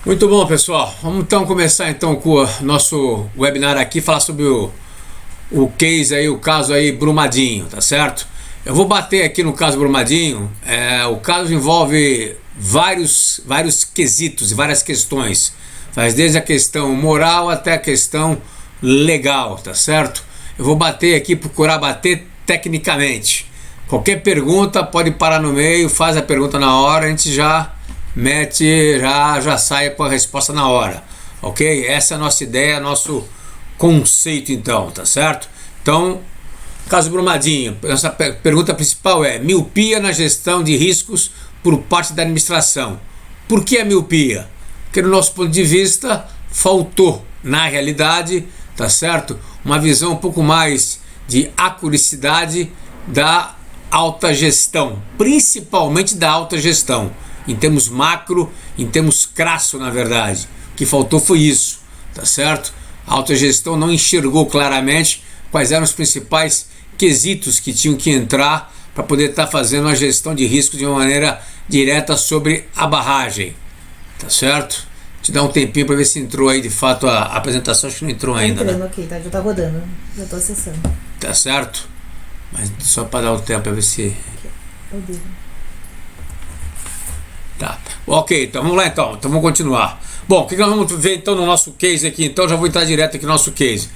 Muito bom, pessoal. Vamos então começar então com o nosso webinar aqui, falar sobre o case aí, o caso aí Brumadinho, tá certo? Eu vou bater aqui no caso Brumadinho. O caso envolve vários quesitos e várias questões. Faz desde a questão moral até a questão legal, tá certo? Eu vou bater aqui, procurar bater tecnicamente. Qualquer pergunta pode parar no meio, faz a pergunta na hora, a gente já mete, já sai com a resposta na hora, ok? Essa é a nossa ideia, nosso conceito então, tá certo? Então, caso Brumadinho, nossa pergunta principal é: miopia na gestão de riscos por parte da administração. Por que a miopia? Porque no nosso ponto de vista faltou, na realidade, tá certo? Uma visão um pouco mais de acuricidade da alta gestão, principalmente da alta gestão. Em termos macro, em termos crasso, na verdade. O que faltou foi isso, tá certo? A autogestão não enxergou claramente quais eram os principais quesitos que tinham que entrar para poder estar fazendo a gestão de risco de uma maneira direta sobre a barragem, tá certo? Te dar um tempinho para ver se entrou aí de fato a apresentação. Acho que não entrou ainda, entrando, né? ok, tá, já tá rodando, já tô acessando. Tá certo? Mas só para dar o tempo para ver se... Aqui, Tá. Ok, então vamos lá então vamos continuar. Bom, o que nós vamos ver então no nosso case aqui? Então já vou entrar direto aqui no nosso case.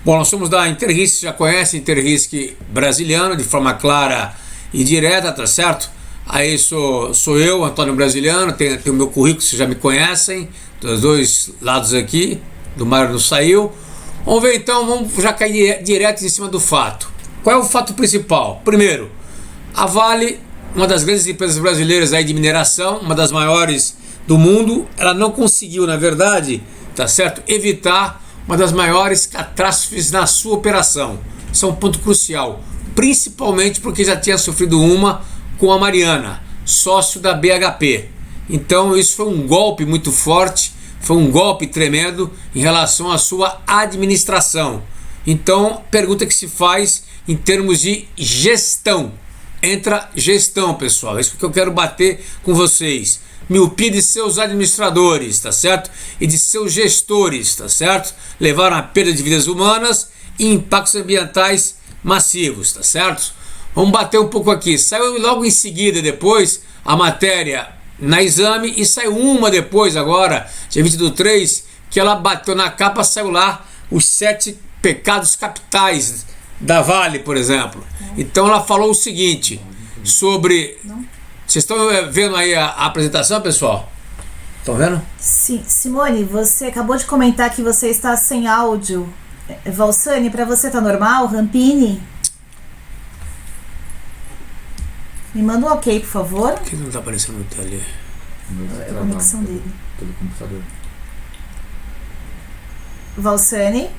Bom, nós somos da Interrisc, já conhece Interrisc Brasiliano, de forma clara e direta, tá certo? Aí sou eu, Antônio Brasiliano, tem o meu currículo, vocês já me conhecem, dos dois lados aqui, do Mário não saiu. Vamos ver então, vamos já cair direto em cima do fato. Qual é o fato principal? Primeiro, a Vale, uma das grandes empresas brasileiras aí de mineração, uma das maiores do mundo, ela não conseguiu, na verdade, tá certo, evitar uma das maiores catástrofes na sua operação. Isso é um ponto crucial, principalmente porque já tinha sofrido uma com a Mariana, sócio da BHP. Então isso foi um golpe muito forte, foi um golpe tremendo em relação à sua administração. Então, pergunta que se faz em termos de gestão. Entra gestão, pessoal. É isso que eu quero bater com vocês. Miopia de seus administradores, tá certo? E de seus gestores, tá certo? Levaram a perda de vidas humanas e impactos ambientais massivos, tá certo? Vamos bater um pouco aqui. Saiu logo em seguida, depois, a matéria na Exame, e saiu uma depois, agora, dia 20/3, que ela bateu na capa, saiu lá os 7 pecados capitais da Vale, por exemplo. Então ela falou o seguinte sobre... Vocês estão vendo aí a apresentação, pessoal? Estão vendo? Sim, Simone, você acabou de comentar que você está sem áudio. Valsani, para você tá normal? Rampini? Me manda um ok, por favor. Por que não está aparecendo no tele? É a conexão dele. Pelo computador. Valsani?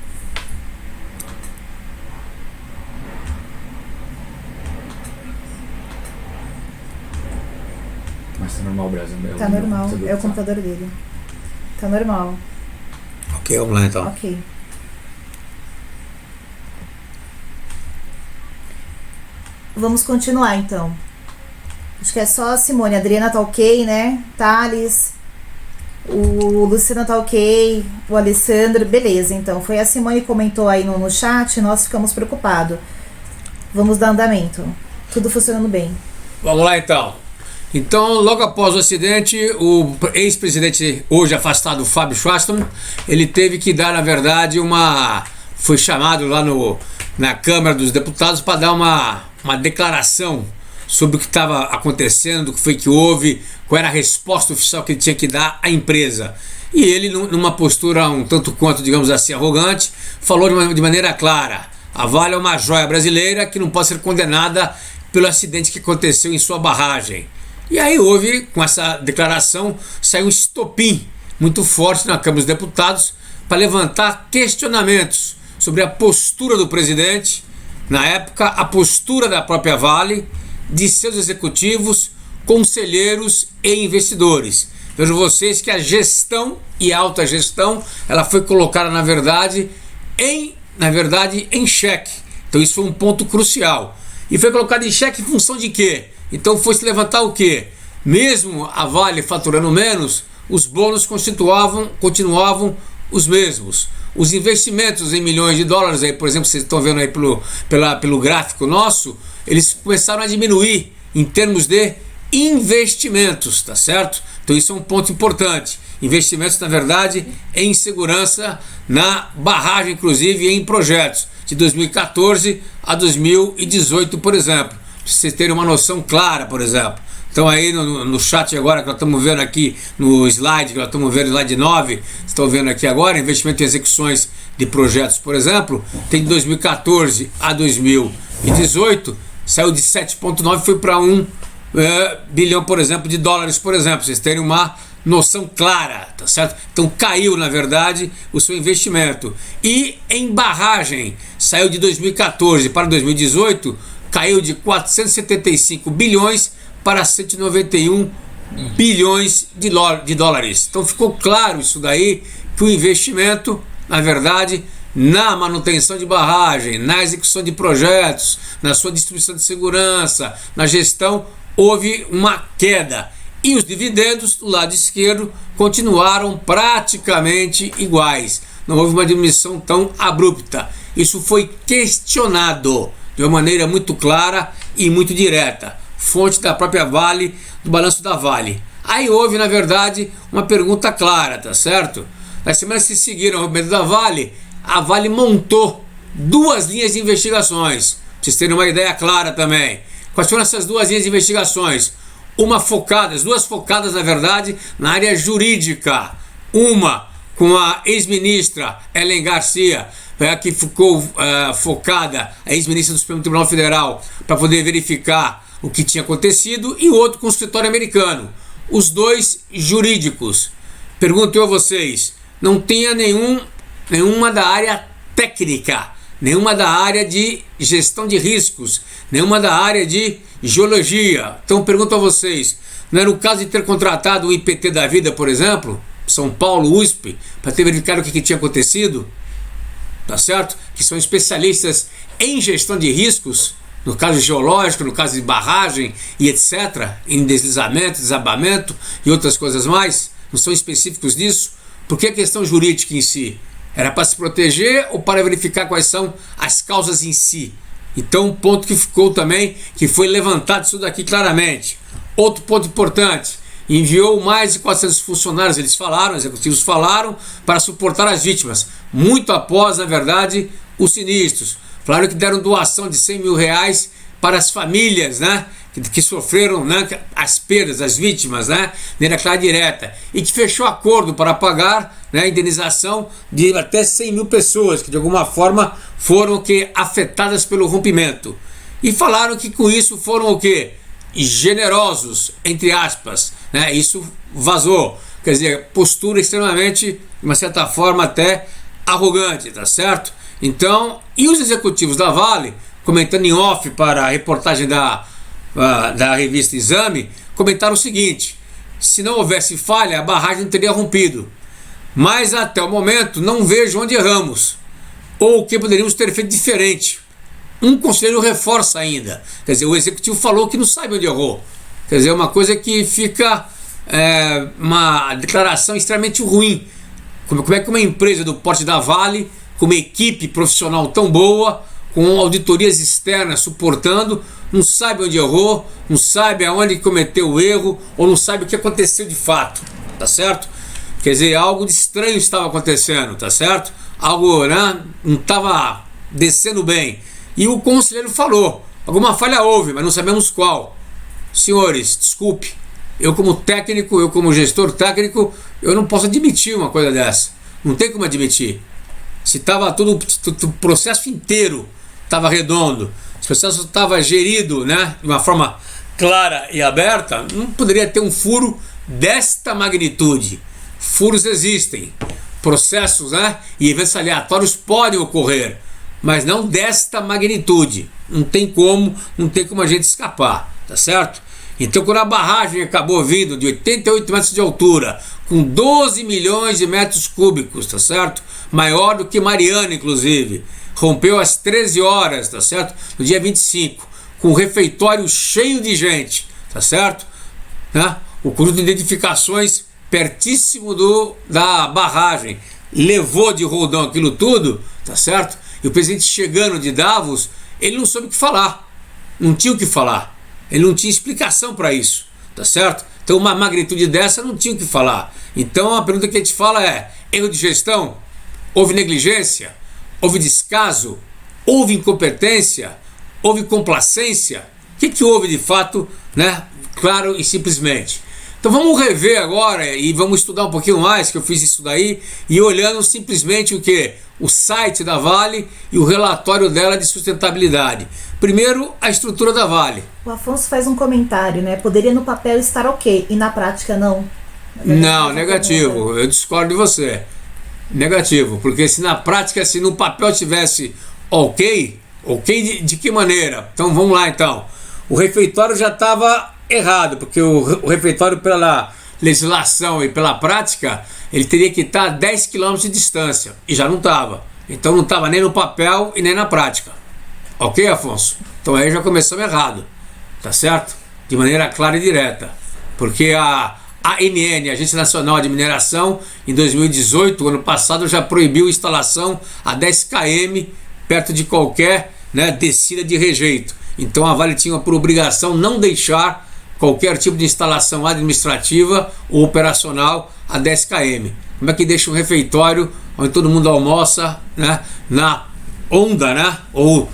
Mas tá normal, Brasil. Tá normal, é o computador dele. Tá normal. Ok, vamos lá então. Ok. Vamos continuar então. Acho que é só a Simone. A Adriana tá ok, né? Thales. O Luciano tá ok. O Alessandro. Beleza, então. Foi a Simone que comentou aí no chat. Nós ficamos preocupados. Vamos dar andamento. Tudo funcionando bem. Vamos lá então. Então, logo após o acidente, o ex-presidente, hoje afastado, Fábio Schwartzman, ele teve que dar, na verdade, foi chamado lá na Câmara dos Deputados para dar uma declaração sobre o que estava acontecendo, o que foi que houve, qual era a resposta oficial que ele tinha que dar à empresa. E ele, numa postura um tanto quanto, digamos assim, arrogante, falou de maneira clara: a Vale é uma joia brasileira que não pode ser condenada pelo acidente que aconteceu em sua barragem. E aí houve, com essa declaração, saiu um estopim muito forte na Câmara dos Deputados para levantar questionamentos sobre a postura do presidente, na época, a postura da própria Vale, de seus executivos, conselheiros e investidores. Vejo vocês que a gestão e a alta gestão, ela foi colocada, na verdade, em xeque. Então isso foi um ponto crucial. E foi colocado em xeque em função de quê? Então foi se levantar o quê? Mesmo a Vale faturando menos, os bônus continuavam os mesmos. Os investimentos em milhões de dólares, aí, por exemplo, vocês estão vendo aí pelo gráfico nosso, eles começaram a diminuir em termos de investimentos, tá certo? Então isso é um ponto importante. Investimentos, na verdade, em segurança, na barragem, inclusive em projetos de 2014 a 2018, por exemplo, para vocês terem uma noção clara, por exemplo. Então aí no chat agora que nós estamos vendo aqui no slide, que nós estamos vendo, slide 9, vocês estão vendo aqui agora, investimento em execuções de projetos, por exemplo, tem de 2014 a 2018, saiu de 7,9 foi para 1 bilhão, por exemplo, de dólares, por exemplo, vocês terem uma noção clara, tá certo? Então caiu, na verdade, o seu investimento. E em barragem, saiu de 2014 para 2018, caiu de 475 bilhões para 191 bilhões de dólares. Então ficou claro isso daí, que o investimento, na verdade, na manutenção de barragem, na execução de projetos, na sua distribuição de segurança, na gestão, houve uma queda. E os dividendos do lado esquerdo continuaram praticamente iguais. Não houve uma diminuição tão abrupta. Isso foi questionado de uma maneira muito clara e muito direta. Fonte da própria Vale, do balanço da Vale. Aí houve, na verdade, uma pergunta clara, tá certo? Nas semanas que seguiram o rompimento da Vale, a Vale montou 2 linhas de investigações. Pra vocês terem uma ideia clara também. Quais foram essas 2 linhas de investigações? As 2 focadas, na verdade, na área jurídica. Uma com a ex-ministra Helen Garcia, que ficou focada, a ex-ministra do Supremo Tribunal Federal, para poder verificar o que tinha acontecido, e o outro com o escritório americano. Os 2 jurídicos. Pergunto eu a vocês, não tinha nenhuma da área técnica, nenhuma da área de gestão de riscos, nenhuma da área de geologia. Então pergunto a vocês, não era o caso de ter contratado o IPT da vida, por exemplo, São Paulo, USP, para ter verificado o que tinha acontecido? Tá certo? Que são especialistas em gestão de riscos, no caso geológico, no caso de barragem e etc., em deslizamento, desabamento e outras coisas mais, não são específicos disso. Por que a questão jurídica em si? Era para se proteger ou para verificar quais são as causas em si? Então, um ponto que ficou também, que foi levantado isso daqui claramente. Outro ponto importante, enviou mais de 400 funcionários, eles falaram, executivos falaram, para suportar as vítimas, muito após, na verdade, os sinistros. Falaram que deram doação de 100 mil reais para as famílias, né, que sofreram, né, as perdas, as vítimas, né, de maneira clara e direta, e que fechou acordo para pagar, né, a indenização de até 100 mil pessoas que de alguma forma foram afetadas pelo rompimento. E falaram que com isso foram generosos, entre aspas, né, isso vazou, quer dizer, postura extremamente, de uma certa forma até arrogante, tá certo? Então, e os executivos da Vale, comentando em off para a reportagem da revista Exame, comentaram o seguinte: se não houvesse falha, a barragem não teria rompido. Mas até o momento não vejo onde erramos, ou o que poderíamos ter feito diferente. Um conselheiro reforça ainda, quer dizer, o executivo falou que não sabe onde errou. Quer dizer, uma coisa que fica uma declaração extremamente ruim. Como é que uma empresa do porte da Vale, com uma equipe profissional tão boa, com auditorias externas suportando, não sabe onde errou, não sabe aonde cometeu o erro, ou não sabe o que aconteceu de fato, tá certo? Quer dizer, algo de estranho estava acontecendo, tá certo? Algo, né, não estava descendo bem. E o conselheiro falou, alguma falha houve, mas não sabemos qual. Senhores, desculpe, eu como técnico, eu como gestor técnico, eu não posso admitir uma coisa dessa. Não tem como admitir. Se estava todo o processo inteiro estava redondo, se o processo estava gerido, né, de uma forma clara e aberta, não poderia ter um furo desta magnitude. Furos existem, processos, né, e eventos aleatórios podem ocorrer, mas não desta magnitude. Não tem como a gente escapar, tá certo? Então, quando a barragem acabou vindo de 88 metros de altura, com 12 milhões de metros cúbicos, tá certo? Maior do que Mariana, inclusive, rompeu às 13 horas, tá certo? No dia 25, com o refeitório cheio de gente, tá certo? Né? O conjunto de identificações pertíssimo da barragem, levou de roldão aquilo tudo, tá certo? E o presidente chegando de Davos, ele não soube o que falar, não tinha o que falar, ele não tinha explicação para isso, tá certo? Então uma magnitude dessa não tinha o que falar. Então a pergunta que a gente fala é: erro de gestão? Houve negligência? Houve descaso? Houve incompetência? Houve complacência? O que houve de fato, né? Claro e simplesmente. Então vamos rever agora e vamos estudar um pouquinho mais, que eu fiz isso daí, e olhando simplesmente o que? O site da Vale e o relatório dela de sustentabilidade. Primeiro, a estrutura da Vale. O Afonso faz um comentário, né? Poderia no papel estar ok, e na prática não. Não, negativo. Eu discordo de você. Negativo, porque se na prática, se no papel tivesse ok de que maneira? Então vamos lá então. O refeitório já estava errado, porque o refeitório, pela legislação e pela prática, ele teria que estar a 10 km de distância, e já não estava. Então não estava nem no papel e nem na prática. Ok, Afonso? Então aí já começamos errado, tá certo? De maneira clara e direta, porque a ANN, Agência Nacional de Mineração, em 2018, ano passado, já proibiu instalação a 10 km perto de qualquer, né, descida de rejeito. Então a Vale tinha por obrigação não deixar qualquer tipo de instalação administrativa ou operacional a 10 km. Como é que deixa um refeitório onde todo mundo almoça, né, na onda, né, ou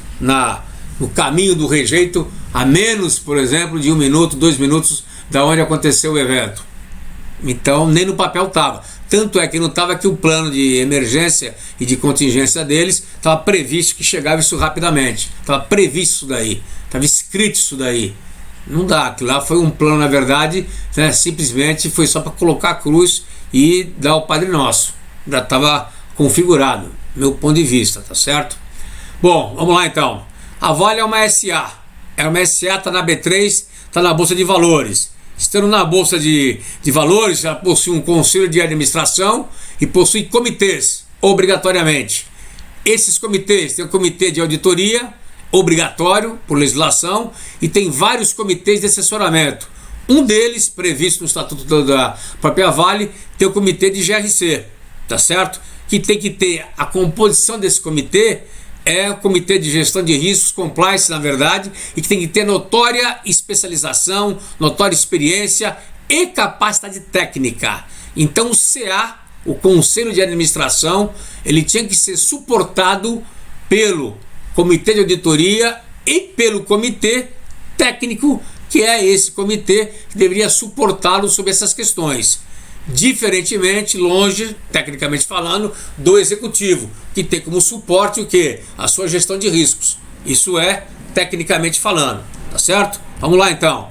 no caminho do rejeito, a menos, por exemplo, de 1 minuto, 2 minutos da onde aconteceu o evento? Então nem no papel estava. Tanto é que não estava que o plano de emergência e de contingência deles estava previsto que chegava isso rapidamente. Estava previsto isso daí, estava escrito isso daí. Não dá, aquilo lá foi um plano, na verdade, né, simplesmente foi só para colocar a cruz e dar o Padre Nosso. Já estava configurado, meu ponto de vista, tá certo? Bom, vamos lá então. A Vale é uma SA. É uma SA, está na B3, está na Bolsa de Valores. Estando na Bolsa de Valores, ela possui um conselho de administração e possui comitês, obrigatoriamente. Esses comitês, tem o comitê de auditoria, obrigatório por legislação, e tem vários comitês de assessoramento. Um deles, previsto no Estatuto da própria Vale, tem o comitê de GRC, tá certo? Que tem que ter a composição desse comitê, é o Comitê de Gestão de Riscos, Compliance, na verdade, e que tem que ter notória especialização, notória experiência e capacidade técnica. Então o CA, o Conselho de Administração, ele tinha que ser suportado pelo Comitê de Auditoria e pelo Comitê Técnico, que é esse comitê que deveria suportá-lo sobre essas questões. Diferentemente, longe, tecnicamente falando, do executivo, que tem como suporte o quê? A sua gestão de riscos. Isso é tecnicamente falando, tá certo? Vamos lá então.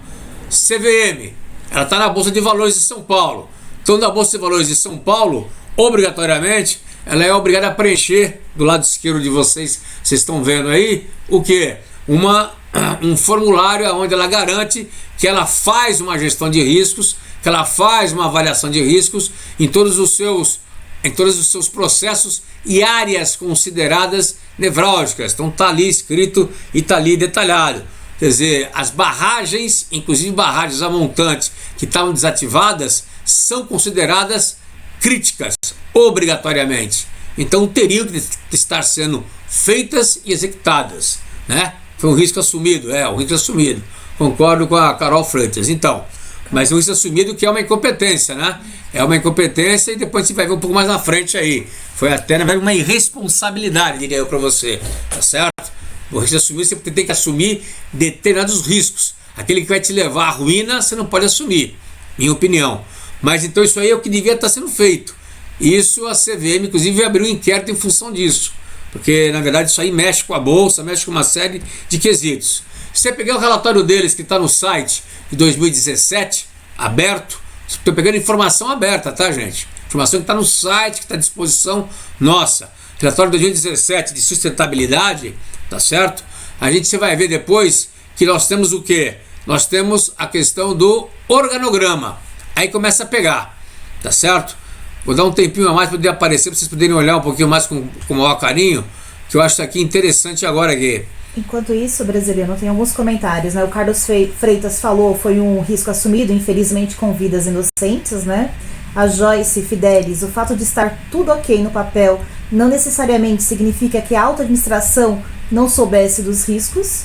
CVM, ela está na Bolsa de Valores de São Paulo. Então, na Bolsa de Valores de São Paulo, obrigatoriamente, ela é obrigada a preencher, do lado esquerdo de vocês estão vendo aí, o quê? Um formulário onde ela garante que ela faz uma gestão de riscos, que ela faz uma avaliação de riscos em todos os seus processos e áreas consideradas nevrálgicas. Então está ali escrito e está ali detalhado. Quer dizer, as barragens, inclusive barragens a montante que estavam desativadas, são consideradas críticas, obrigatoriamente. Então teriam que estar sendo feitas e executadas, né? Foi um risco assumido, um risco assumido. Concordo com a Carol Freitas. Então, mas um risco assumido que é uma incompetência, né? É uma incompetência e depois você vai ver um pouco mais na frente aí. Foi até, na verdade, uma irresponsabilidade, diria eu para você, tá certo? O risco assumido, você tem que assumir determinados riscos. Aquele que vai te levar à ruína, você não pode assumir, minha opinião. Mas então isso aí é o que devia estar sendo feito. Isso a CVM, inclusive, abriu um inquérito em função disso. Porque, na verdade, isso aí mexe com a Bolsa, mexe com uma série de quesitos. Se você pegar o relatório deles que está no site de 2017, aberto, estou pegando informação aberta, tá, gente? Informação que está no site, que está à disposição nossa. Relatório de 2017 de sustentabilidade, tá certo? Você vai ver depois que nós temos o quê? Nós temos a questão do organograma. Aí começa a pegar, tá certo? Vou dar um tempinho a mais para poder aparecer, para vocês poderem olhar um pouquinho mais com maior carinho, que eu acho isso aqui interessante agora aqui. Enquanto isso, Brasileiro, tem alguns comentários, né? O Carlos Freitas falou, foi um risco assumido, infelizmente com vidas inocentes, né? A Joyce Fidelis, o fato de estar tudo ok no papel não necessariamente significa que a auto-administração não soubesse dos riscos?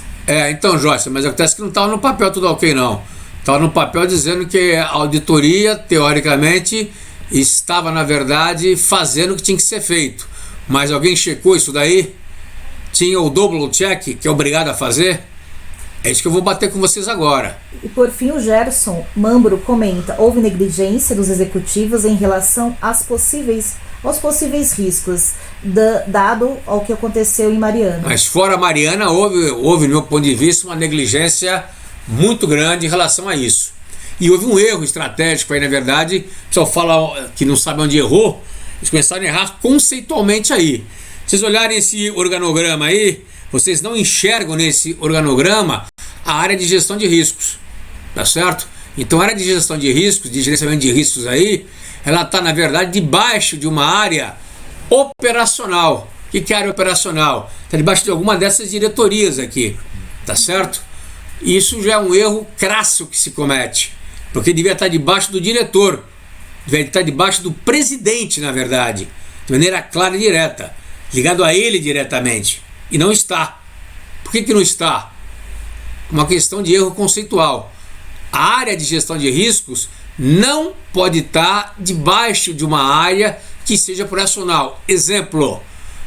Então, Joyce, mas acontece que não estava no papel tudo ok, não. Estava no papel dizendo que a auditoria, teoricamente, estava, na verdade, fazendo o que tinha que ser feito. Mas alguém checou isso daí? Tinha o double check, que é obrigado a fazer? É isso que eu vou bater com vocês agora. E por fim, o Gerson Mambro comenta: houve negligência dos executivos em relação aos possíveis riscos, dado ao que aconteceu em Mariana. Mas fora Mariana, houve, no meu ponto de vista, uma negligência muito grande em relação a isso. E houve um erro estratégico aí, na verdade. O pessoal fala que não sabe onde errou, eles começaram a errar conceitualmente aí. Se vocês olharem esse organograma aí, vocês não enxergam nesse organograma a área de gestão de riscos, tá certo? Então a área de gestão de riscos, de gerenciamento de riscos aí, ela está, na verdade, debaixo de uma área operacional. O que é área operacional? Está debaixo de alguma dessas diretorias aqui, tá certo? Isso já é um erro crasso que se comete, porque devia estar debaixo do diretor, devia estar debaixo do presidente, na verdade, de maneira clara e direta, ligado a ele diretamente, e não está. Por que não está? Uma questão de erro conceitual. A área de gestão de riscos não pode estar debaixo de uma área que seja operacional. Exemplo,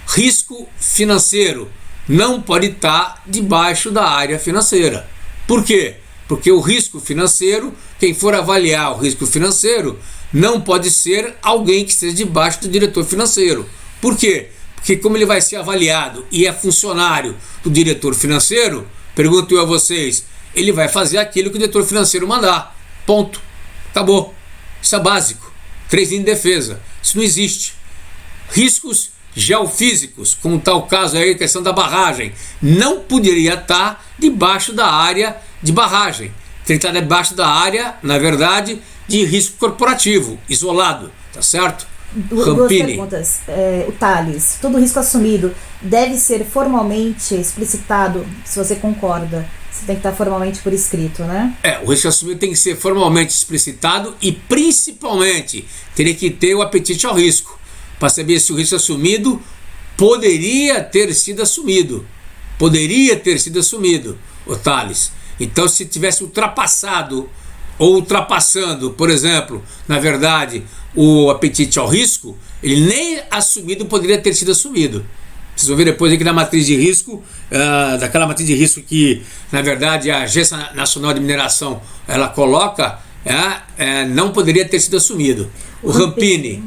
risco financeiro não pode estar debaixo da área financeira. Por quê? Porque o risco financeiro, quem for avaliar o risco financeiro, não pode ser alguém que esteja debaixo do diretor financeiro. Por quê? Porque como ele vai ser avaliado e é funcionário do diretor financeiro, pergunto eu a vocês, ele vai fazer aquilo que o diretor financeiro mandar. Ponto. Acabou. Isso é básico. 3 linhas de defesa. Isso não existe. Riscos geofísicos, como está o caso aí, a questão da barragem, não poderia estar debaixo da área de barragem. Tem que estar debaixo da área, na verdade, de risco corporativo, isolado. Tá certo? Duas perguntas. O Thales, todo risco assumido deve ser formalmente explicitado, se você concorda. Você tem que estar formalmente por escrito, né? O risco assumido tem que ser formalmente explicitado e, principalmente, teria que ter o apetite ao risco, para saber se o risco assumido poderia ter sido assumido. Poderia ter sido assumido, o Thales. Então, se tivesse ultrapassado ou ultrapassando, por exemplo, na verdade, o apetite ao risco, ele nem assumido poderia ter sido assumido. Vocês vão ver depois aqui na matriz de risco, daquela matriz de risco que, na verdade, a Agência Nacional de Mineração ela coloca, não poderia ter sido assumido. O Rampini.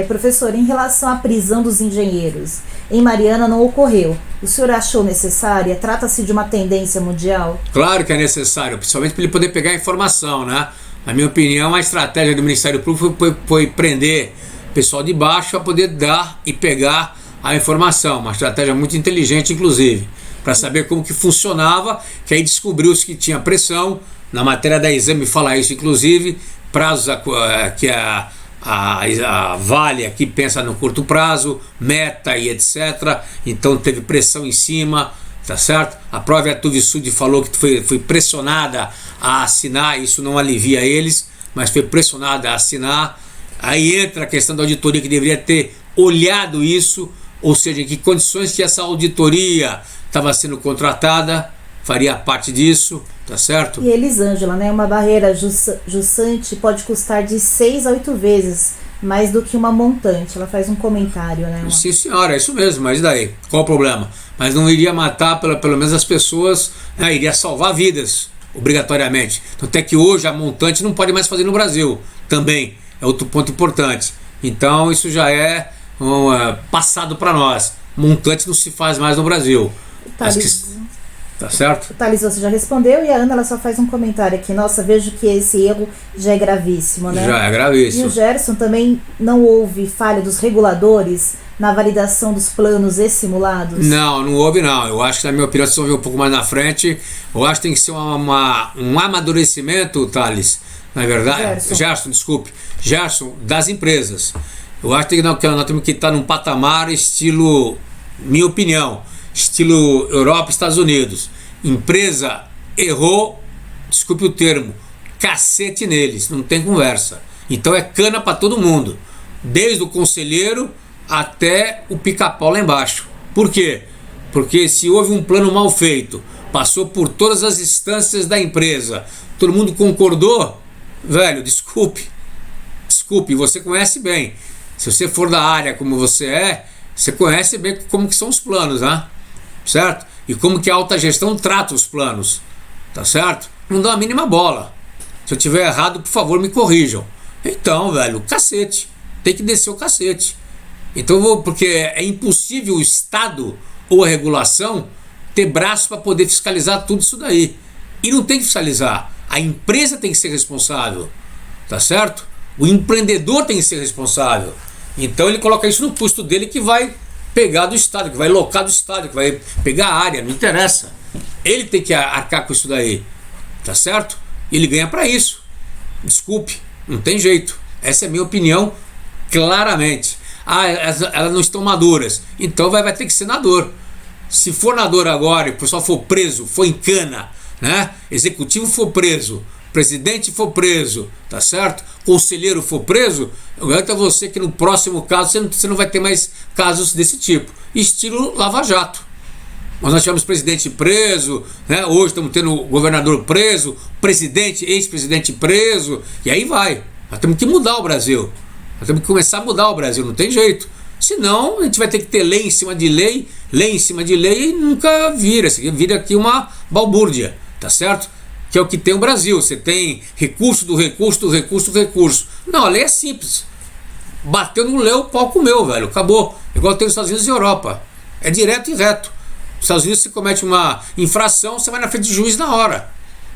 Professor, em relação à prisão dos engenheiros, em Mariana não ocorreu. O senhor achou necessária? Trata-se de uma tendência mundial? Claro que é necessário, principalmente para ele poder pegar a informação, né? Na minha opinião, a estratégia do Ministério Público foi prender o pessoal de baixo para poder dar e pegar a informação. Uma estratégia muito inteligente, inclusive, para saber como que funcionava, que aí descobriu-se que tinha pressão. Na matéria da Exame fala isso, inclusive, prazos que a Vale aqui pensa no curto prazo, meta e etc. Então teve pressão em cima, tá certo? A própria Tuvisud falou que foi pressionada a assinar, isso não alivia eles, mas foi pressionada a assinar. Aí entra a questão da auditoria que deveria ter olhado isso, ou seja, em que condições que essa auditoria estava sendo contratada, faria parte disso, tá certo? E Elisângela, né? Uma barreira jussante pode custar de 6 a 8 vezes mais do que uma montante. Ela faz um comentário, né? Sim, senhora, é isso mesmo, mas daí? Qual o problema? Mas não iria matar pelo menos as pessoas, né? Iria salvar vidas, obrigatoriamente. Então até que hoje a montante não pode mais fazer no Brasil, também, é outro ponto importante. Então isso já é passado para nós. Montante não se faz mais no Brasil. Tá certo? O Thales, você já respondeu, e a Ana ela só faz um comentário aqui. Nossa, vejo que esse erro já é gravíssimo, né? Já é gravíssimo. E o Gerson também, não houve falha dos reguladores na validação dos planos e simulados? Não houve não. Eu acho que, na minha opinião, se ver um pouco mais na frente, eu acho que tem que ser um amadurecimento, Thales, na verdade. Gerson, das empresas. Eu acho que nós temos que estar num patamar estilo, minha opinião, estilo Europa e Estados Unidos. Empresa errou, desculpe o termo, cacete neles, não tem conversa. Então é cana para todo mundo, desde o conselheiro até o pica-pau lá embaixo. Por quê? Porque se houve um plano mal feito, passou por todas as instâncias da empresa, todo mundo concordou, velho, desculpe, você conhece bem. Se você for da área como você é, você conhece bem como que são os planos, né? Certo? E como que a alta gestão trata os planos, tá certo? Não dá a mínima bola. Se eu tiver errado, por favor, me corrijam. Então, velho, cacete, tem que descer o cacete. Então, porque é impossível o Estado ou a regulação ter braço para poder fiscalizar tudo isso daí. E não tem que fiscalizar. A empresa tem que ser responsável, tá certo? O empreendedor tem que ser responsável. Então ele coloca isso no custo dele, que vai pegar do Estado, que vai locar do Estado, que vai pegar a área, não interessa. Ele tem que arcar com isso daí, tá certo? Ele ganha para isso. Desculpe, não tem jeito. Essa é a minha opinião, claramente. Elas não estão maduras, então vai ter que ser nadador. Se for nadador agora e o pessoal for preso, for em cana, né? Executivo for preso, presidente for preso, tá certo? Conselheiro for preso, eu garanto a você que no próximo caso você não vai ter mais casos desse tipo. Estilo Lava Jato. Nós tivemos presidente preso, né? Hoje estamos tendo governador preso, presidente, ex-presidente preso, e aí vai. Nós temos que mudar o Brasil. Nós temos que começar a mudar o Brasil, não tem jeito. Senão a gente vai ter que ter lei em cima de lei e nunca vira. Vira aqui uma balbúrdia, tá certo? Que é o que tem o Brasil. Você tem recurso do recurso do recurso do recurso. Não, a lei é simples. Bateu no leu, o pau comeu, velho. Acabou. Igual tem nos Estados Unidos e Europa. É direto e reto. Nos Estados Unidos você comete uma infração, você vai na frente do juiz na hora.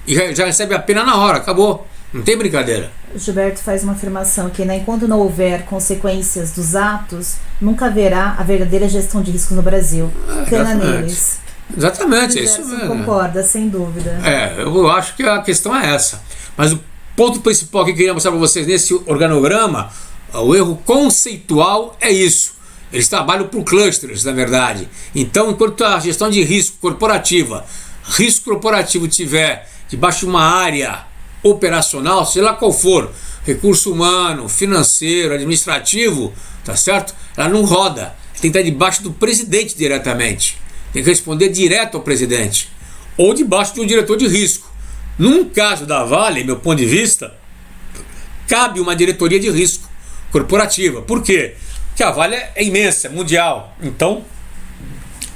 E já recebe a pena na hora. Acabou. Não tem brincadeira. Gilberto faz uma afirmação que, né, enquanto não houver consequências dos atos, nunca haverá a verdadeira gestão de riscos no Brasil. Cana neles. Exatamente, é isso mesmo. Concorda, sem dúvida. Eu acho que a questão é essa. Mas o ponto principal que eu queria mostrar para vocês nesse organograma, o erro conceitual é isso. Eles trabalham por clusters, na verdade. Então, enquanto a gestão de risco corporativo tiver debaixo de uma área operacional, sei lá qual for, recurso humano, financeiro, administrativo, tá certo? Ela não roda. Tem que estar debaixo do presidente diretamente. Tem que responder direto ao presidente. Ou debaixo de um diretor de risco. Num caso da Vale, meu ponto de vista, cabe uma diretoria de risco corporativa. Por quê? Porque a Vale é imensa, é mundial. Então,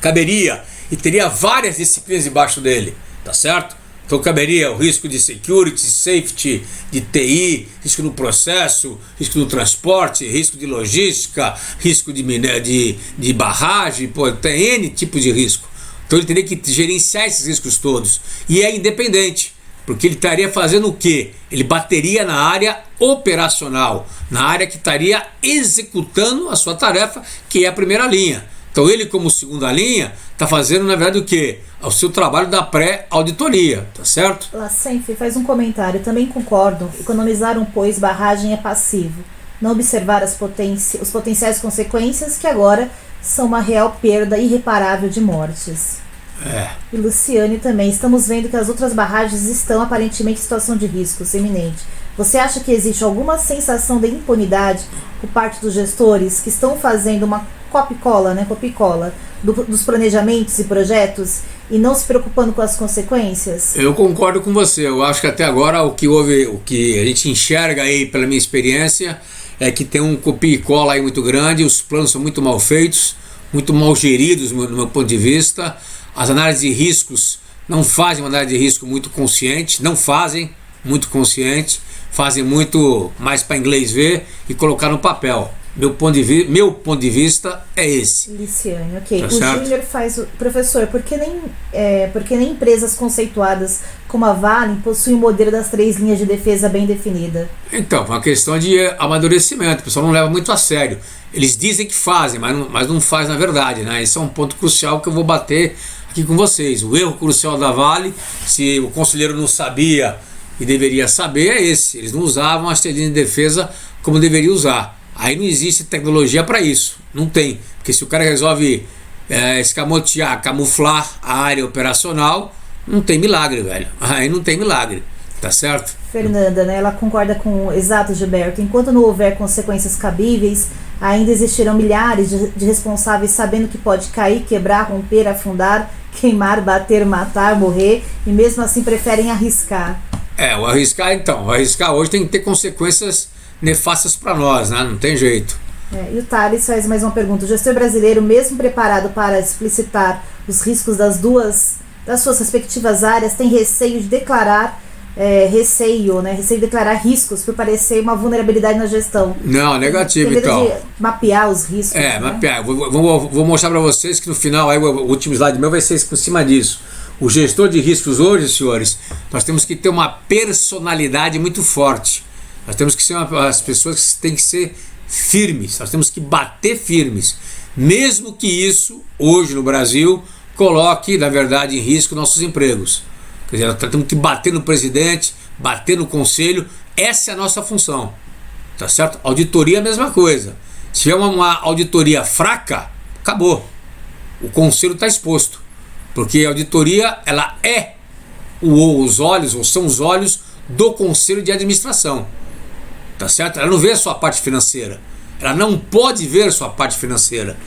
caberia e teria várias disciplinas debaixo dele, tá certo? Então caberia o risco de security, safety, de TI, risco no processo, risco no transporte, risco de logística, risco de barragem, tem N tipos de risco. Então ele teria que gerenciar esses riscos todos. E é independente, porque ele estaria fazendo o quê? Ele bateria na área operacional, na área que estaria executando a sua tarefa, que é a primeira linha. Então ele, como segunda linha, está fazendo, na verdade, o quê? O seu trabalho da pré-auditoria, tá certo? Lacenfe faz um comentário. Também concordo. Economizar pois barragem é passivo. Não observar os potenciais consequências, que agora são uma real perda irreparável de mortes. E Luciane também. Estamos vendo que as outras barragens estão aparentemente em situação de risco iminente. Você acha que existe alguma sensação de impunidade por parte dos gestores que estão fazendo uma copia-cola, dos planejamentos e projetos e não se preocupando com as consequências? Eu concordo com você. Eu acho que até agora o que a gente enxerga aí pela minha experiência é que tem um copia e cola aí muito grande, os planos são muito mal feitos, muito mal geridos no meu ponto de vista. As análises de riscos não fazem uma análise de risco muito consciente, fazem muito mais para inglês ver e colocar no papel. Meu ponto de vista é esse. Luciane, ok. Tá o certo? Júnior faz... Professor, por que nem empresas conceituadas como a Vale possuem o modelo das 3 linhas de defesa bem definida? Então, é uma questão de amadurecimento. O pessoal não leva muito a sério. Eles dizem que fazem, mas não faz na verdade, né? Esse é um ponto crucial que eu vou bater aqui com vocês. O erro crucial da Vale, se o conselheiro não sabia e deveria saber, é esse. Eles não usavam as 3 linhas de defesa como deveria usar. Aí não existe tecnologia para isso, não tem, porque se o cara resolve escamotear, camuflar a área operacional, não tem milagre, velho, aí não tem milagre, Tá certo? Fernanda, né? Ela concorda com exato, Gilberto. Enquanto não houver consequências cabíveis, ainda existirão milhares de responsáveis sabendo que pode cair, quebrar, romper, afundar, queimar, bater, matar, morrer, e mesmo assim preferem arriscar. O arriscar hoje tem que ter consequências nefastas para nós, né? Não tem jeito. E o Thales faz mais uma pergunta. O gestor brasileiro, mesmo preparado para explicitar os riscos das suas respectivas áreas, tem receio de declarar receio de declarar riscos por parecer uma vulnerabilidade na gestão. Não, negativo. Tem medo Então. de mapear os riscos. Mapear. Vou mostrar para vocês que no final, aí, o último slide meu vai ser por cima disso. O gestor de riscos hoje, senhores, nós temos que ter uma personalidade muito forte. Nós temos que ser as pessoas que têm que ser firmes. Nós temos que bater firmes. Mesmo que isso, hoje no Brasil, coloque, na verdade, em risco nossos empregos. Quer dizer, nós temos que bater no presidente, bater no conselho. Essa é a nossa função. Tá certo? Auditoria é a mesma coisa. Se tiver uma auditoria fraca, acabou. O conselho está exposto. Porque a auditoria, ela é os olhos, ou são os olhos do conselho de administração. Tá certo? Ela não vê a sua parte financeira. Ela não pode ver a sua parte financeira.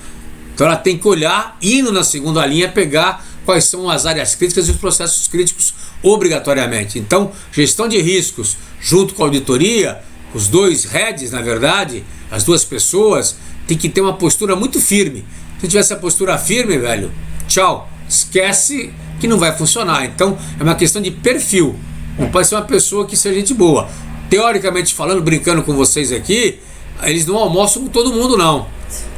Então ela tem que olhar, indo na segunda linha, pegar quais são as áreas críticas e os processos críticos obrigatoriamente. Então, gestão de riscos junto com a auditoria, os dois heads, na verdade, as duas pessoas, tem que ter uma postura muito firme. Se tiver essa postura firme, velho, tchau. Esquece que não vai funcionar. Então é uma questão de perfil. Não pode ser uma pessoa que seja gente boa. Teoricamente falando, brincando com vocês aqui, eles não almoçam com todo mundo, não.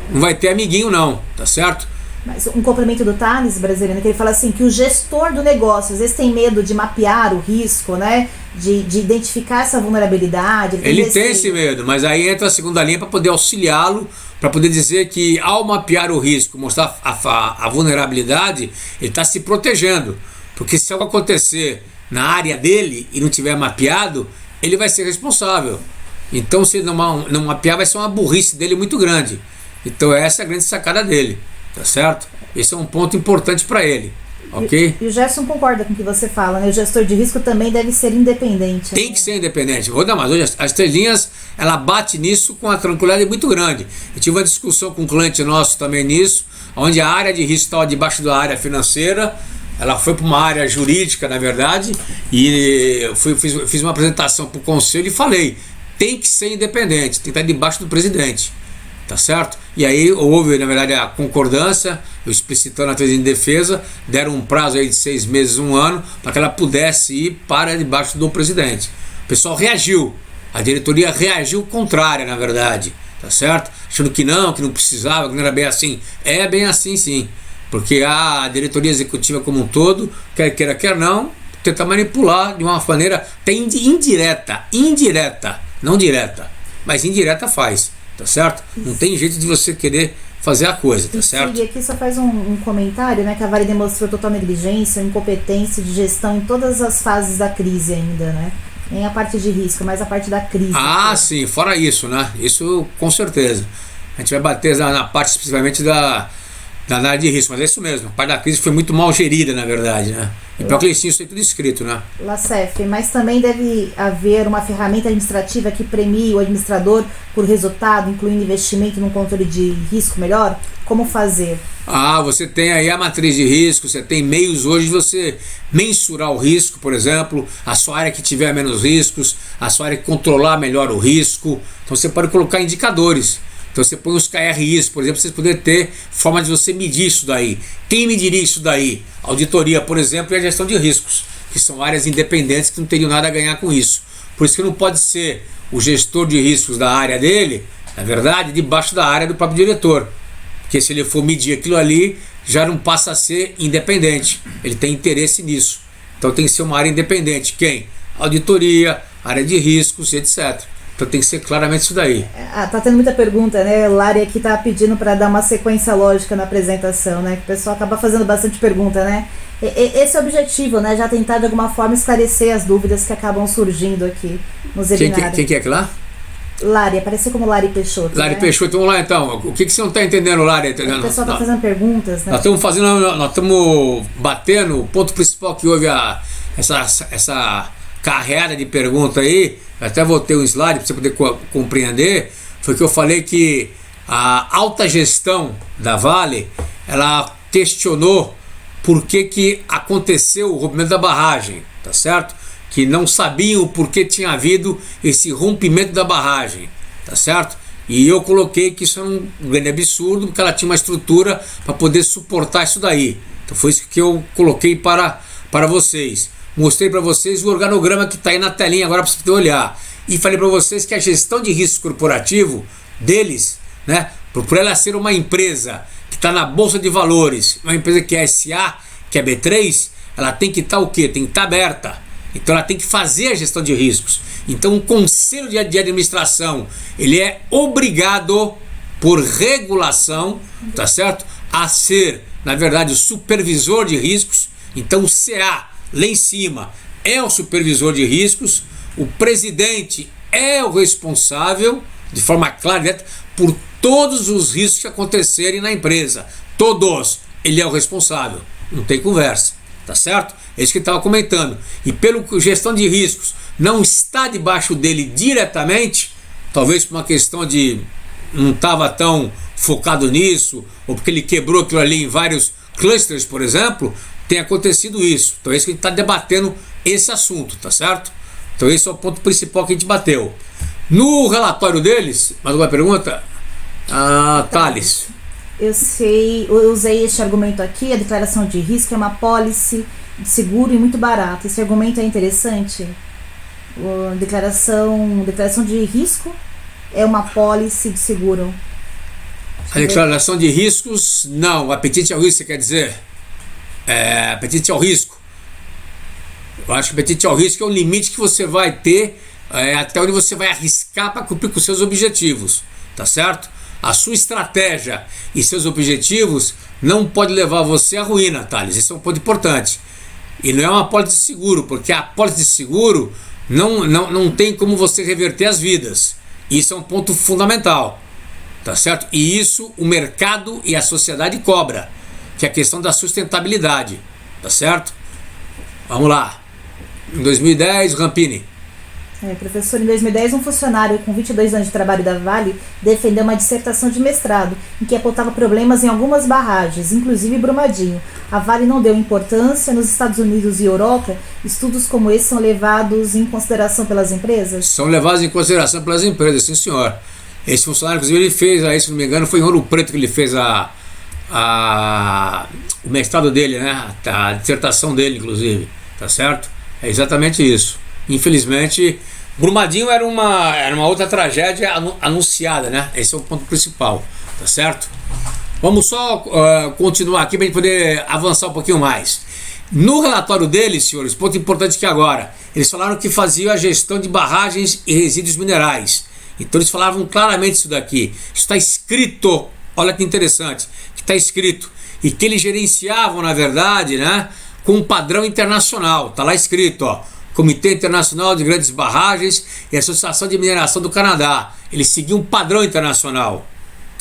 Não vai ter amiguinho, não, tá certo? Mas um complemento do Thales, brasileiro, que ele fala assim, que o gestor do negócio às vezes tem medo de mapear o risco, né? De identificar essa vulnerabilidade. Ele tem esse medo, mas aí entra a segunda linha para poder auxiliá-lo, para poder dizer que ao mapear o risco, mostrar a vulnerabilidade, ele está se protegendo. Porque se algo acontecer na área dele e não tiver mapeado, ele vai ser responsável. Então, se não mapear, vai ser uma burrice dele muito grande. Então essa é a grande sacada dele, tá certo? Esse é um ponto importante para ele, ok? E o Gerson concorda com o que você fala, né? O gestor de risco também deve ser independente. Tem que ser independente. Vou dar mais. Hoje as três linhas, ela bate nisso com uma tranquilidade muito grande. Eu tive uma discussão com um cliente nosso também nisso, onde a área de risco estava debaixo da área financeira. Ela foi para uma área jurídica, na verdade, e eu fiz uma apresentação para o conselho e falei, tem que ser independente, tem que estar debaixo do presidente. Tá certo? E aí houve, na verdade, a concordância, eu explicitando a tese de defesa, deram um prazo aí de 6 meses, 1 ano, para que ela pudesse ir para debaixo do presidente. O pessoal reagiu, a diretoria reagiu contrária, na verdade, tá certo? Achando que não precisava, que não era bem assim. É bem assim, sim, porque a diretoria executiva como um todo, quer queira, quer não, tenta manipular de uma maneira até indireta, não direta, mas indireta faz. Tá certo? Não tem jeito de você querer fazer a coisa, tá certo? E aqui só faz um comentário, né? Que a Vale demonstrou total negligência, incompetência de gestão em todas as fases da crise ainda, né? Nem a parte de risco, mas a parte da crise. Sim, fora isso, né? Isso com certeza. A gente vai bater na parte especificamente da área de risco, mas é isso mesmo. A parte da crise foi muito mal gerida, na verdade, né? E pior que eles tinham isso aí tudo escrito, né? Lacef, mas também deve haver uma ferramenta administrativa que premie o administrador por resultado, incluindo investimento num controle de risco melhor? Como fazer? Você tem aí a matriz de risco, você tem meios hoje de você mensurar o risco, por exemplo, a sua área que tiver menos riscos, a sua área que controlar melhor o risco. Então você pode colocar indicadores. Então você põe os KRIs, por exemplo, você poder ter forma de você medir isso daí. Quem mediria isso daí? Auditoria, por exemplo, e a gestão de riscos, que são áreas independentes que não teriam nada a ganhar com isso. Por isso que não pode ser o gestor de riscos da área dele, na verdade, debaixo da área do próprio diretor. Porque se ele for medir aquilo ali, já não passa a ser independente. Ele tem interesse nisso. Então tem que ser uma área independente. Quem? Auditoria, área de riscos, etc. Então tem que ser claramente isso daí. Tá tendo muita pergunta, né? Lari aqui tá pedindo para dar uma sequência lógica na apresentação, né? Que o pessoal acaba fazendo bastante pergunta, né? Esse é o objetivo, né? Já tentar de alguma forma esclarecer as dúvidas que acabam surgindo aqui no webinar. Quem que é que lá? Lari, apareceu como Lari Peixoto. Lari, né? Peixoto, vamos lá então. O que você não está entendendo, Lari? O pessoal está fazendo perguntas, né? Nós estamos batendo o ponto principal que houve essa carreada de pergunta aí, até botei um slide para você poder compreender, foi que eu falei que a alta gestão da Vale, ela questionou por que aconteceu o rompimento da barragem, tá certo? Que não sabiam por que tinha havido esse rompimento da barragem, tá certo? E eu coloquei que isso era um grande absurdo, porque ela tinha uma estrutura para poder suportar isso daí. Então foi isso que eu coloquei para vocês. Mostrei para vocês o organograma que está aí na telinha agora para você poder olhar. E falei para vocês que a gestão de risco corporativo deles, né, por ela ser uma empresa que está na Bolsa de Valores, uma empresa que é SA, que é B3, ela tem que estar o quê? Tem que estar aberta. Então ela tem que fazer a gestão de riscos. Então o conselho de administração, ele é obrigado por regulação, tá certo? A ser, na verdade, o supervisor de riscos. Então o CA, lá em cima, é o supervisor de riscos. O presidente é o responsável, de forma clara e direta, por todos os riscos que acontecerem na empresa. Todos. Ele é o responsável. Não tem conversa. Tá certo? É isso que ele estava comentando. E pelo que gestão de riscos não está debaixo dele diretamente, talvez por uma questão de não estava tão focado nisso, ou porque ele quebrou aquilo ali em vários clusters, por exemplo, tem acontecido isso. Então é isso que a gente está debatendo esse assunto, tá certo? Então esse é o ponto principal que a gente bateu. No relatório deles, mais alguma pergunta? Thales. Eu usei este argumento aqui, a declaração de risco é uma pólice de seguro e muito barata. Esse argumento é interessante. A declaração de risco é uma pólice de seguro. A declaração de riscos, não. Apetite ao risco, você quer dizer? Apetite ao risco. Eu acho que apetite ao risco é um limite que você vai ter até onde você vai arriscar para cumprir com os seus objetivos. Tá certo? A sua estratégia e seus objetivos não pode levar você à ruína, Thales. Esse é um ponto importante. E não é uma pólice de seguro, porque a pólice de seguro não tem como você reverter as vidas. Isso é um ponto fundamental, tá certo? E isso o mercado e a sociedade cobra, que é a questão da sustentabilidade, tá certo? Vamos lá. Em 2010, Rampini. Professor, em 2010, um funcionário com 22 anos de trabalho da Vale defendeu uma dissertação de mestrado em que apontava problemas em algumas barragens, inclusive Brumadinho. A Vale não deu importância. Nos Estados Unidos e Europa, estudos como esse são levados em consideração pelas empresas? São levados em consideração pelas empresas, sim senhor. Esse funcionário, inclusive, ele fez, aí, se não me engano, foi em Ouro Preto que ele fez o mestrado dele, né? A dissertação dele, inclusive, tá certo? É exatamente isso. Infelizmente, Brumadinho era uma outra tragédia anunciada, né? Esse é o ponto principal, tá certo? Vamos só continuar aqui para a gente poder avançar um pouquinho mais. No relatório deles, senhores, ponto importante que agora, eles falaram que faziam a gestão de barragens e resíduos minerais. Então eles falavam claramente isso daqui. Isso está escrito, olha que interessante, que está escrito. E que eles gerenciavam, na verdade, né, com um padrão internacional. Está lá escrito, ó. Comitê Internacional de Grandes Barragens e Associação de Mineração do Canadá. Eles seguiam um padrão internacional,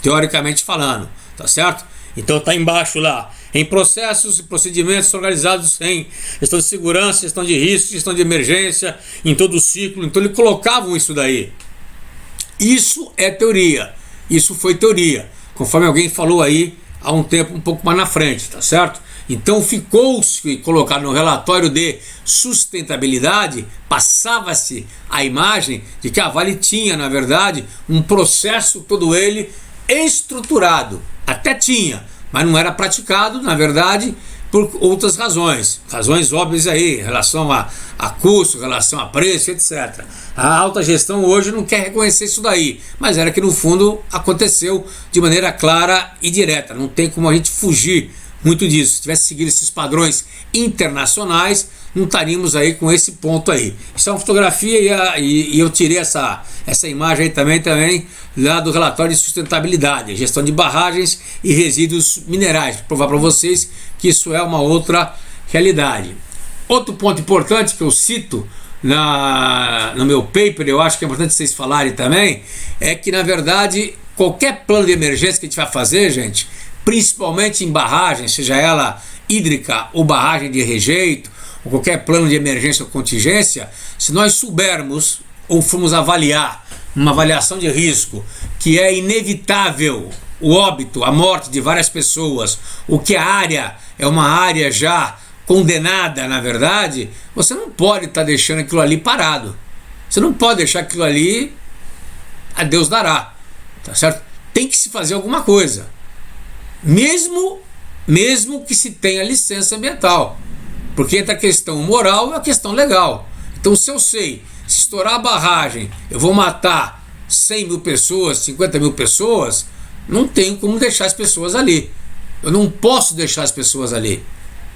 teoricamente falando, tá certo? Então tá embaixo lá, em processos e procedimentos organizados em gestão de segurança, gestão de risco, gestão de emergência, em todo o ciclo. Então eles colocavam isso daí. Isso é teoria, isso foi teoria, conforme alguém falou aí há um tempo um pouco mais na frente, tá certo? Então ficou-se colocado no relatório de sustentabilidade, passava-se a imagem de que a Vale tinha, na verdade, um processo todo ele estruturado. Até tinha, mas não era praticado, na verdade, por outras razões óbvias aí, em relação a custo, em relação a preço, etc. A alta gestão hoje não quer reconhecer isso daí, mas era que no fundo aconteceu de maneira clara e direta, não tem como a gente fugir muito disso. Se tivesse seguido esses padrões internacionais, não estaríamos aí com esse ponto aí. Isso é uma fotografia e eu tirei essa imagem aí também lá do relatório de sustentabilidade, gestão de barragens e resíduos minerais, para provar para vocês que isso é uma outra realidade. Outro ponto importante que eu cito no meu paper, eu acho que é importante vocês falarem também, é que na verdade qualquer plano de emergência que a gente vai fazer, gente, principalmente em barragem, seja ela hídrica ou barragem de rejeito, ou qualquer plano de emergência ou contingência, se nós soubermos ou formos avaliar uma avaliação de risco que é inevitável o óbito, a morte de várias pessoas, ou que a área é uma área já condenada, na verdade, você não pode estar deixando aquilo ali parado. Você não pode deixar aquilo ali a Deus dará, tá certo? Tem que se fazer alguma coisa, mesmo que se tenha licença ambiental, porque entra a questão moral e a questão legal. Então, se eu sei, se estourar a barragem, eu vou matar 100 mil pessoas, 50 mil pessoas, não tenho como deixar as pessoas ali. Eu não posso deixar as pessoas ali,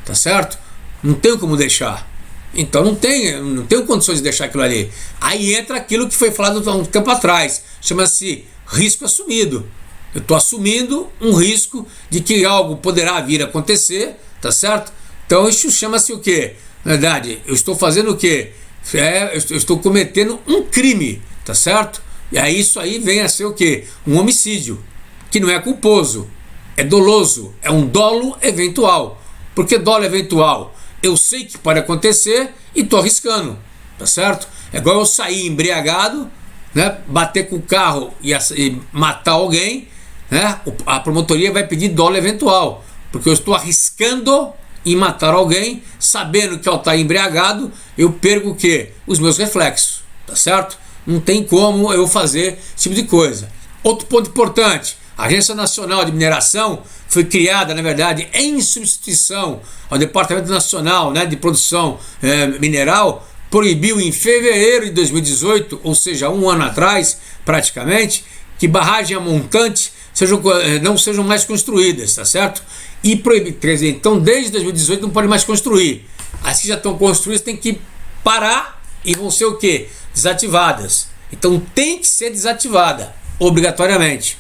tá certo? Não tenho como deixar. Então não tenho condições de deixar aquilo ali. Aí entra aquilo que foi falado há um tempo atrás, chama-se risco assumido. Eu estou assumindo um risco de que algo poderá vir a acontecer, tá certo? Então isso chama-se o quê? Na verdade, eu estou fazendo o quê? Eu estou cometendo um crime, tá certo? E aí isso aí vem a ser o quê? Um homicídio, que não é culposo, é doloso, é um dolo eventual. Por que dolo eventual? Eu sei que pode acontecer e estou arriscando, tá certo? É igual eu sair embriagado, né, bater com o carro e matar alguém, né? A promotoria vai pedir dolo eventual, porque eu estou arriscando em matar alguém, sabendo que ao estar embriagado eu perco o quê? Os meus reflexos, tá certo? Não tem como eu fazer esse tipo de coisa. Outro ponto importante: a Agência Nacional de Mineração foi criada, na verdade, em substituição ao Departamento Nacional, né, de Produção Mineral, proibiu em fevereiro de 2018, ou seja, um ano atrás, praticamente, que barragem a montante não sejam mais construídas, tá certo? E proibir, quer dizer, então desde 2018 não pode mais construir. As que já estão construídas têm que parar e vão ser o quê? Desativadas. Então tem que ser desativada, obrigatoriamente.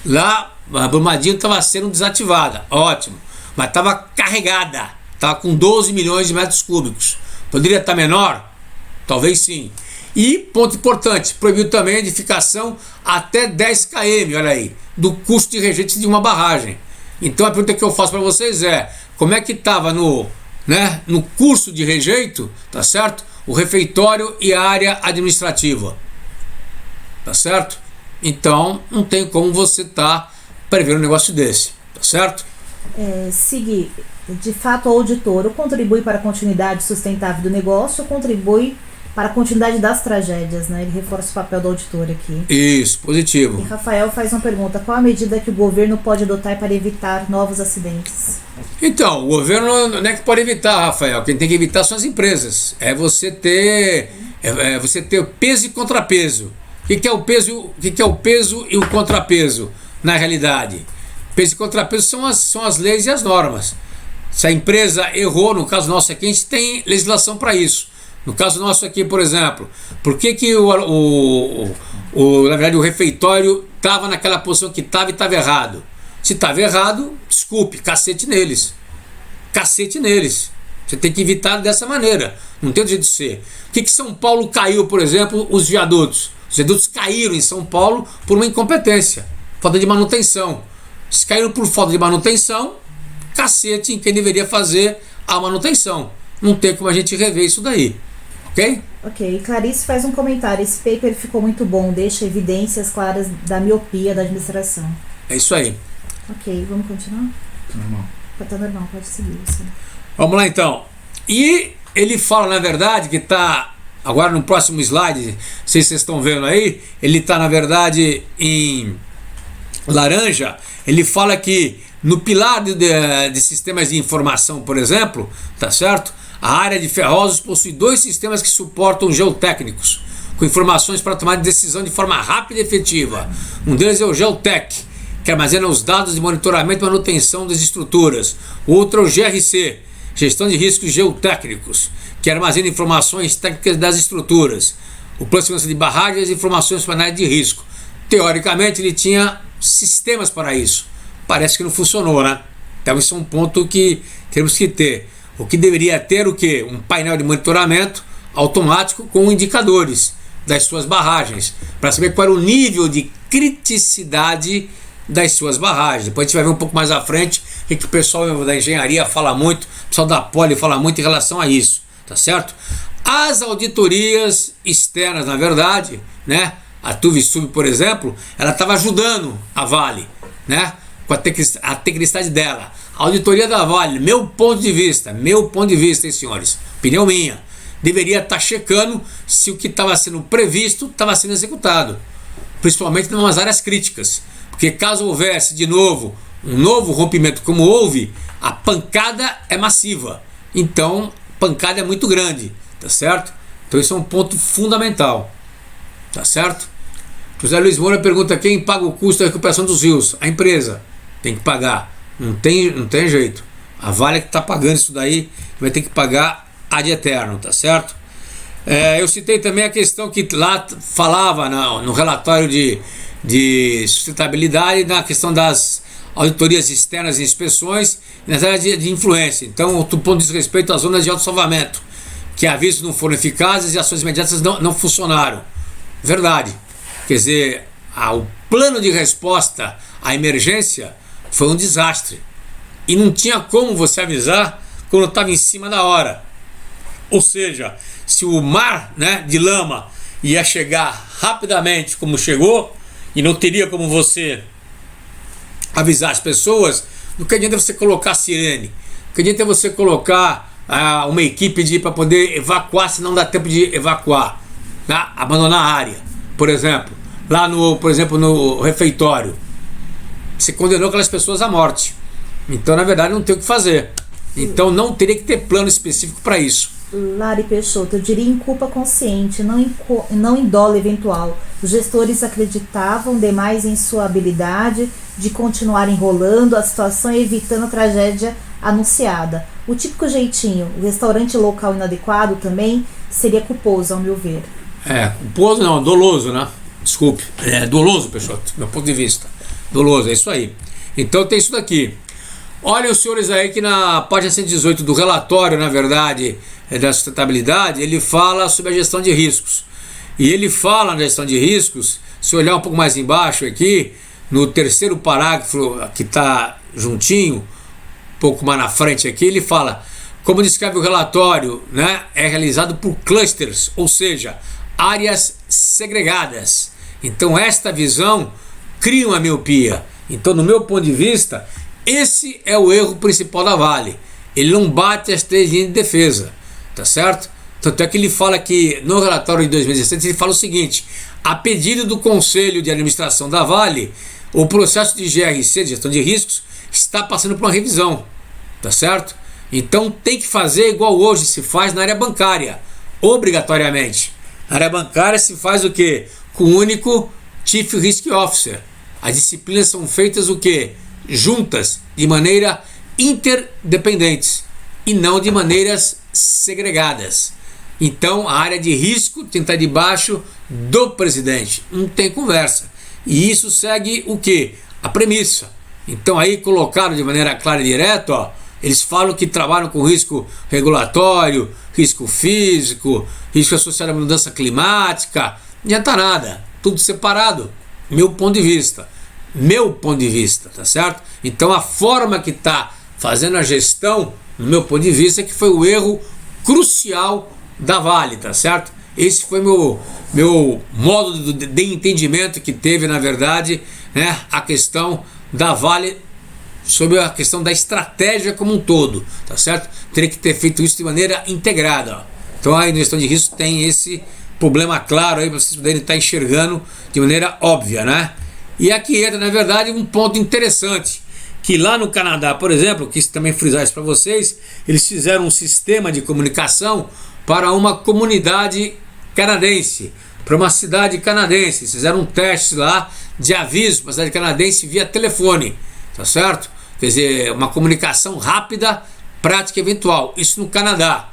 Lá a Brumadinho estava sendo desativada, ótimo, mas estava carregada, estava com 12 milhões de metros cúbicos. Poderia estar menor? Talvez sim. E, ponto importante, proibiu também a edificação até 10 km, olha aí, do custo de rejeito de uma barragem. Então a pergunta que eu faço para vocês é: como é que estava no curso de rejeito, tá certo? O refeitório e a área administrativa, tá certo? Então não tem como você estar prevendo um negócio desse, tá certo? Seguir, de fato, o auditor contribui para a continuidade sustentável do negócio ou contribui para a continuidade das tragédias, né? Ele reforça o papel do auditor aqui. Isso, positivo. E Rafael faz uma pergunta: qual a medida que o governo pode adotar para evitar novos acidentes? Então, o governo não é que pode evitar, Rafael. Quem tem que evitar são as empresas. É você ter peso e contrapeso. O que é o peso e o contrapeso na realidade? Peso e contrapeso são as leis e as normas. Se a empresa errou, no caso nosso aqui, a gente tem legislação para isso. No caso nosso aqui, por exemplo, por que na verdade o refeitório estava naquela posição que estava e estava errado? Se estava errado, desculpe, cacete neles. Cacete neles. Você tem que evitar dessa maneira. Não tem outro jeito de ser. Por que São Paulo caiu, por exemplo, os viadutos? Os viadutos caíram em São Paulo por uma incompetência, falta de manutenção. Se caíram por falta de manutenção, cacete em quem deveria fazer a manutenção. Não tem como a gente rever isso daí. Ok? Ok. Clarice faz um comentário: esse paper ficou muito bom, deixa evidências claras da miopia da administração. É isso aí. Ok, vamos continuar? Normal. Tá normal, pode seguir. Sim. Vamos lá então. E ele fala, na verdade, que está agora no próximo slide, não sei se vocês estão vendo aí, ele está, na verdade, em laranja. Ele fala que no pilar de sistemas de informação, por exemplo, tá certo? A área de Ferrozes possui 2 sistemas que suportam geotécnicos, com informações para tomar decisão de forma rápida e efetiva. Um deles é o Geotec, que armazena os dados de monitoramento e manutenção das estruturas. O outro é o GRC, Gestão de Riscos Geotécnicos, que armazena informações técnicas das estruturas. O Plano de Segurança de Barragens e informações para análise de risco. Teoricamente ele tinha sistemas para isso. Parece que não funcionou, né? Então isso é um ponto que temos que ter. O que deveria ter o quê? Um painel de monitoramento automático com indicadores das suas barragens, para saber qual era o nível de criticidade das suas barragens. Depois a gente vai ver um pouco mais à frente o que o pessoal da engenharia fala muito, o pessoal da Poli fala muito em relação a isso. tá certo? As auditorias externas, na verdade, né? A Tuvisub, por exemplo, ela estava ajudando a Vale, né? Com a tecnicidade dela. A auditoria da Vale, meu ponto de vista, hein, senhores, opinião minha, deveria estar checando se o que estava sendo previsto estava sendo executado, principalmente em umas áreas críticas, porque caso houvesse de novo um novo rompimento como houve, a pancada é massiva, então pancada é muito grande, tá certo? Então isso é um ponto fundamental, tá certo? José Luiz Moura pergunta: quem paga o custo da recuperação dos rios? A empresa tem que pagar, não tem jeito, a Vale que está pagando isso daí vai ter que pagar ad eterno, tá certo? Eu citei também a questão que lá falava no relatório de sustentabilidade, na questão das auditorias externas e inspeções nas áreas de influência. Então, do ponto de respeito às zonas de autossalvamento, que avisos não foram eficazes e ações imediatas não funcionaram. Verdade. Quer dizer, o plano de resposta à emergência foi um desastre. E não tinha como você avisar quando estava em cima da hora. Ou seja, se o mar, né, de lama ia chegar rapidamente como chegou, e não teria como você avisar as pessoas, não que adianta você colocar sirene, que adianta você colocar uma equipe para poder evacuar, se não dá tempo de evacuar, né, abandonar a área. Por exemplo, lá no refeitório, você condenou aquelas pessoas à morte. Então, na verdade, não tem o que fazer. Então, não teria que ter plano específico para isso. Lari Peixoto, eu diria em culpa consciente, não em dolo eventual. Os gestores acreditavam demais em sua habilidade de continuar enrolando a situação e evitando a tragédia anunciada. O típico jeitinho, o restaurante local inadequado também seria culposo, ao meu ver. Culposo não, doloso, né? Desculpe, doloso, Peixoto, meu ponto de vista. Doloso, é isso aí. Então tem isso daqui. Olhem os senhores aí que na página 118 do relatório, na verdade, da sustentabilidade, ele fala sobre a gestão de riscos. E ele fala na gestão de riscos, se olhar um pouco mais embaixo aqui, no terceiro parágrafo que está juntinho, um pouco mais na frente aqui, ele fala: como descreve o relatório, né, é realizado por clusters, ou seja, áreas segregadas. Então esta visão cria uma miopia. Então, no meu ponto de vista, esse é o erro principal da Vale. Ele não bate as 3 linhas de defesa, tá certo? Tanto é que ele fala que no relatório de 2017 ele fala o seguinte: a pedido do Conselho de Administração da Vale, o processo de GRC, de gestão de riscos, está passando por uma revisão, tá certo? Então tem que fazer igual hoje se faz na área bancária, obrigatoriamente. Na área bancária se faz o quê? Com o único Chief Risk Officer. As disciplinas são feitas o quê? Juntas, de maneira interdependentes e não de maneiras segregadas. Então a área de risco tem que estar debaixo do presidente, não tem conversa. E isso segue o quê? A premissa. Então aí colocaram de maneira clara e direta, ó, eles falam que trabalham com risco regulatório, risco físico, risco associado à mudança climática, não adianta nada, tudo separado. Meu ponto de vista, tá certo? Então a forma que está fazendo a gestão, no meu ponto de vista, é que foi o erro crucial da Vale, tá certo? Esse foi meu modo de entendimento que teve, na verdade, né, a questão da Vale sobre a questão da estratégia como um todo, tá certo? Teria que ter feito isso de maneira integrada, ó. Então a gestão de risco tem esse problema claro aí para vocês poderem estar enxergando de maneira óbvia, né? E aqui entra, na verdade, um ponto interessante, que lá no Canadá, por exemplo, quis também frisar isso para vocês, eles fizeram um sistema de comunicação para uma comunidade canadense, para uma cidade canadense. Eles fizeram um teste lá de aviso para a cidade canadense via telefone, tá certo? Quer dizer, uma comunicação rápida, prática e eventual. Isso no Canadá.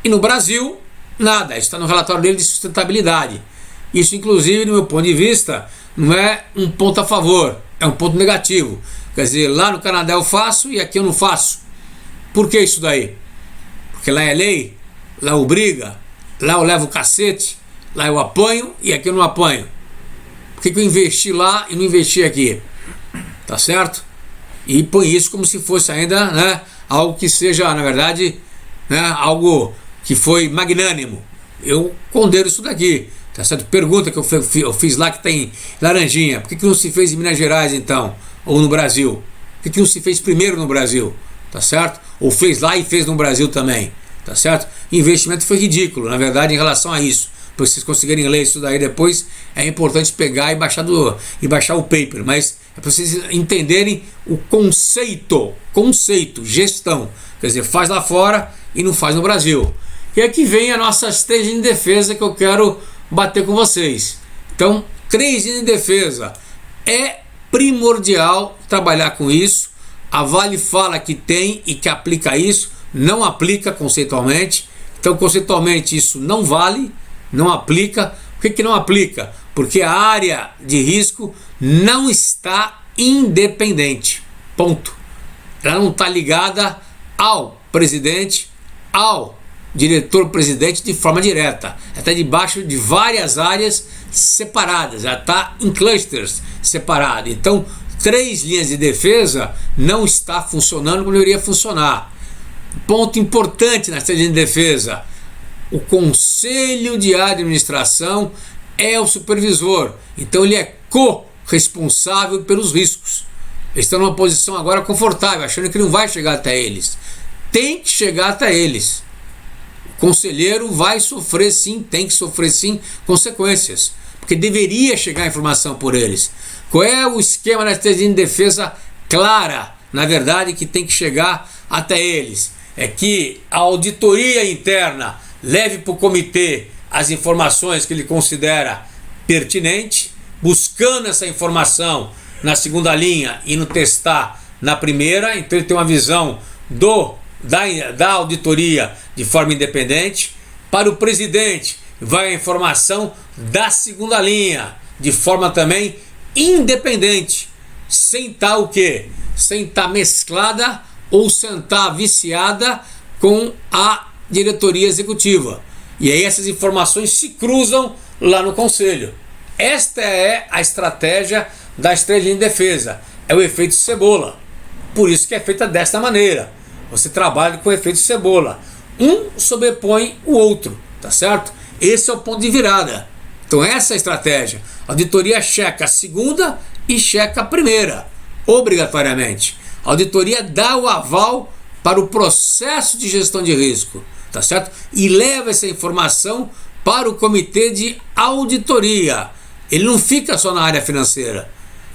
E no Brasil, nada. Isso está no relatório dele de sustentabilidade. Isso, inclusive, do meu ponto de vista, não é um ponto a favor, é um ponto negativo. Quer dizer, lá no Canadá eu faço e aqui eu não faço. Por que isso daí? Porque lá é lei, lá obriga, lá eu levo o cacete, lá eu apanho e aqui eu não apanho. Por que eu investi lá e não investi aqui? Tá certo? E põe isso como se fosse ainda, né, algo que seja, na verdade, né, algo que foi magnânimo. Eu condeno isso daqui, tá certo? Pergunta que eu fiz lá que tem Laranjinha, por que não se fez em Minas Gerais então, ou no Brasil? Por que não se fez primeiro no Brasil, tá certo? Ou fez lá e fez no Brasil também, tá certo? O investimento foi ridículo, na verdade, em relação a isso. Para vocês conseguirem ler isso daí depois, é importante pegar e baixar o paper, mas é para vocês entenderem o conceito, gestão, quer dizer, faz lá fora e não faz no Brasil. E aqui vem a nossa três linhas de defesa que eu quero bater com vocês. Então, três linhas de defesa. É primordial trabalhar com isso. A Vale fala que tem e que aplica isso, não aplica conceitualmente. Então, conceitualmente, isso não vale, não aplica. Por que não aplica? Porque a área de risco não está independente. Ponto. Ela não está ligada ao presidente, ao diretor-presidente de forma direta. Ela está debaixo de várias áreas separadas. Ela está em clusters separados. Então, três linhas de defesa não está funcionando como deveria funcionar. Ponto importante nas três linhas de defesa: o conselho de administração é o supervisor, então ele é co-responsável pelos riscos. Eles estão numa posição agora confortável, achando que não vai chegar até eles. Tem que chegar até eles. O conselheiro vai sofrer sim, tem que sofrer sim consequências, porque deveria chegar a informação por eles. Qual é o esquema da estratégia de defesa clara, na verdade, que tem que chegar até eles? É que a auditoria interna leve para o comitê as informações que ele considera pertinente, buscando essa informação na segunda linha e no testar na primeira. Então ele tem uma visão da auditoria de forma independente. Para o presidente vai a informação da segunda linha de forma também independente, sem estar o quê? Sem estar mesclada ou sem estar viciada com a diretoria executiva. E aí essas informações se cruzam lá no conselho. Esta é a estratégia das três linhas de defesa. É o efeito cebola. Por isso que é feita desta maneira. Você trabalha com o efeito cebola. Um sobrepõe o outro, tá certo? Esse é o ponto de virada. Então essa é a estratégia. A auditoria checa a segunda e checa a primeira, obrigatoriamente. A auditoria dá o aval para o processo de gestão de risco, tá certo? E leva essa informação para o comitê de auditoria. Ele não fica só na área financeira.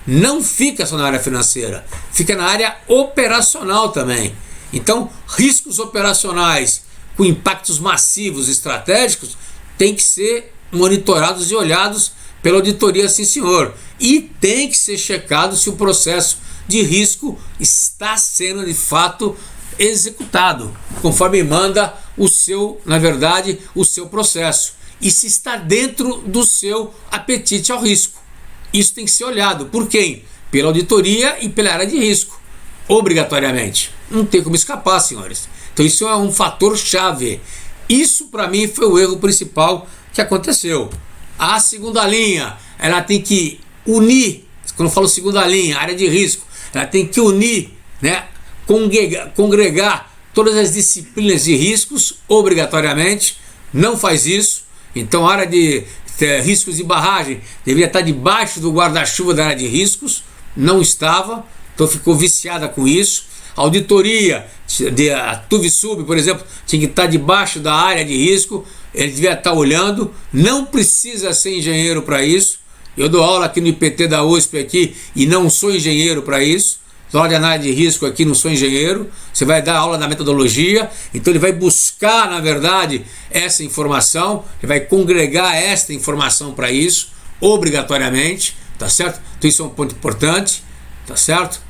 Não fica só na área financeira. Fica na área operacional também. Então, riscos operacionais com impactos massivos estratégicos têm que ser monitorados e olhados pela auditoria, sim senhor. E tem que ser checado se o processo de risco está sendo de fato executado, conforme manda o seu, na verdade, o seu processo. E se está dentro do seu apetite ao risco. Isso tem que ser olhado. Por quem? Pela auditoria e pela área de risco. Obrigatoriamente. Não tem como escapar, senhores. Então isso é um fator chave. Isso para mim foi o erro principal que aconteceu. A segunda linha, ela tem que unir, quando eu falo segunda linha, área de risco, ela tem que unir, né, congregar todas as disciplinas de riscos, obrigatoriamente. Não faz isso. Então a área de riscos de barragem deveria estar debaixo do guarda-chuva da área de riscos, não estava, então ficou viciada com isso. A auditoria a TUVSUB, por exemplo, tinha que estar debaixo da área de risco, ele devia estar olhando, não precisa ser engenheiro para isso. Eu dou aula aqui no IPT da USP aqui e não sou engenheiro para isso. Dou aula de análise de risco aqui, não sou engenheiro. Você vai dar aula da metodologia, então ele vai buscar, na verdade, essa informação, ele vai congregar esta informação para isso, obrigatoriamente, tá certo? Então isso é um ponto importante, tá certo?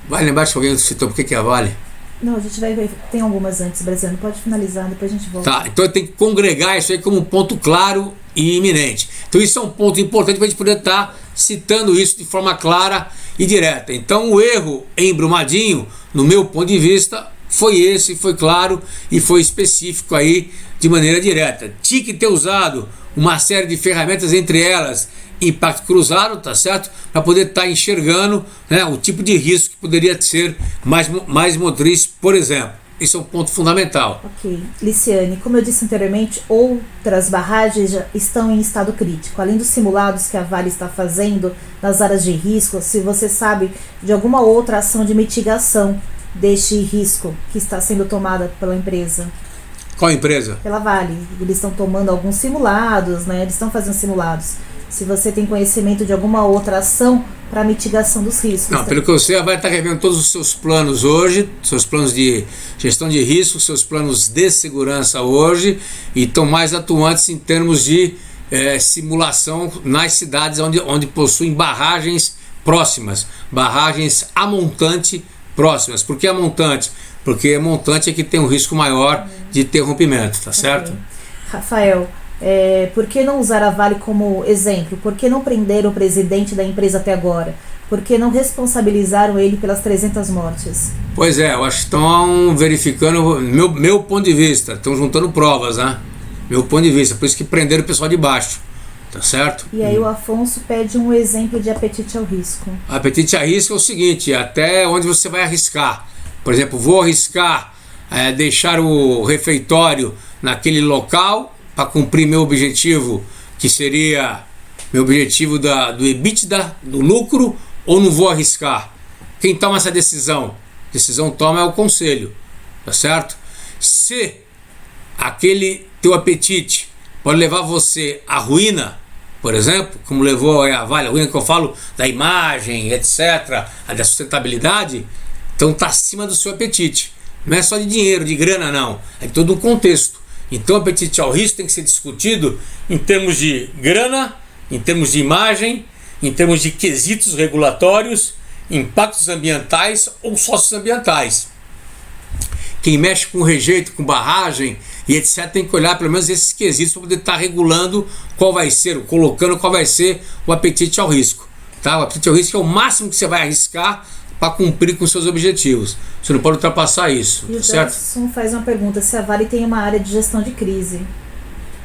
Vai lembrar se alguém citou por que é a Vale? Não, a gente vai ver, tem algumas antes, Brasileiro, pode finalizar, depois a gente volta. Tá, então tem que congregar isso aí como um ponto claro e iminente. Então isso é um ponto importante para a gente poder estar citando isso de forma clara e direta. Então o erro em Brumadinho, no meu ponto de vista, foi esse, foi claro e foi específico aí de maneira direta. Tinha que ter usado uma série de ferramentas, entre elas impacto cruzado, tá certo? Para poder estar enxergando, né, o tipo de risco que poderia ser mais motriz, por exemplo. Isso é um ponto fundamental. Ok. Liciane, como eu disse anteriormente, outras barragens já estão em estado crítico. Além dos simulados que a Vale está fazendo nas áreas de risco, se você sabe de alguma outra ação de mitigação deste risco que está sendo tomada pela empresa? Qual empresa? Pela Vale. Eles estão tomando alguns simulados, né? Eles estão fazendo simulados. Se você tem conhecimento de alguma outra ação para mitigação dos riscos. Não, pelo que eu sei, a Vale está revendo todos os seus planos hoje, seus planos de gestão de risco, seus planos de segurança hoje, e estão mais atuantes em termos de simulação nas cidades onde possuem barragens próximas, barragens a montante próximas. Por que a montante? Porque a montante é que tem um risco maior de ter rompimento, tá certo? Rafael, por que não usar a Vale como exemplo? Por que não prender o presidente da empresa até agora? Por que não responsabilizaram ele pelas 300 mortes? Pois é, eu acho que estão verificando, meu ponto de vista, estão juntando provas, né? Meu ponto de vista, por isso que prenderam o pessoal de baixo, tá certo? E aí o Afonso pede um exemplo de apetite ao risco. Apetite a risco é o seguinte, até onde você vai arriscar. Por exemplo, vou arriscar deixar o refeitório naquele local para cumprir meu objetivo, que seria meu objetivo do EBITDA, do lucro, ou não vou arriscar? Quem toma essa decisão? Decisão toma é o conselho, tá certo? Se aquele teu apetite pode levar você à ruína, por exemplo, como levou a Vale, a ruína que eu falo da imagem, etc., a da sustentabilidade, então está acima do seu apetite. Não é só de dinheiro, de grana, não. É de todo um contexto. Então o apetite ao risco tem que ser discutido em termos de grana, em termos de imagem, em termos de quesitos regulatórios, impactos ambientais ou socioambientais. Quem mexe com rejeito, com barragem e etc. tem que olhar pelo menos esses quesitos para poder estar regulando qual vai ser, colocando qual vai ser o apetite ao risco. Tá? O apetite ao risco é o máximo que você vai arriscar para cumprir com seus objetivos. Você não pode ultrapassar isso. E o certo? Gerson faz uma pergunta, se a Vale tem uma área de gestão de crise.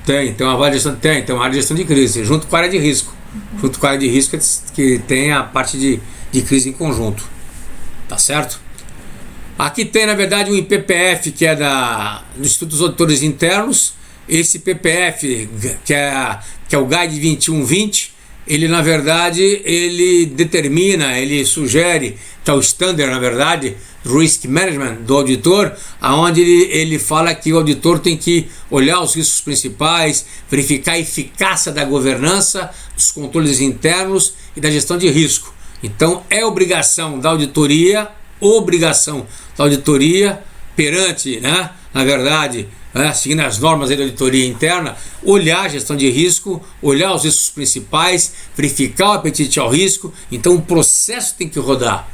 Tem uma área de gestão de crise, junto com a área de risco. Junto com a área de risco que tem a parte de crise em conjunto. Tá certo? Aqui tem, na verdade, um IPPF, que é do Instituto dos Auditores Internos. Esse IPPF, que é o Guide 2120, ele, na verdade, ele determina, ele sugere, que é o standard, na verdade, Risk Management do auditor, aonde ele fala que o auditor tem que olhar os riscos principais, verificar a eficácia da governança, dos controles internos e da gestão de risco. Então, é obrigação da auditoria perante, né, na verdade, seguindo as normas da auditoria interna, olhar a gestão de risco, olhar os riscos principais, verificar o apetite ao risco. Então o processo tem que rodar.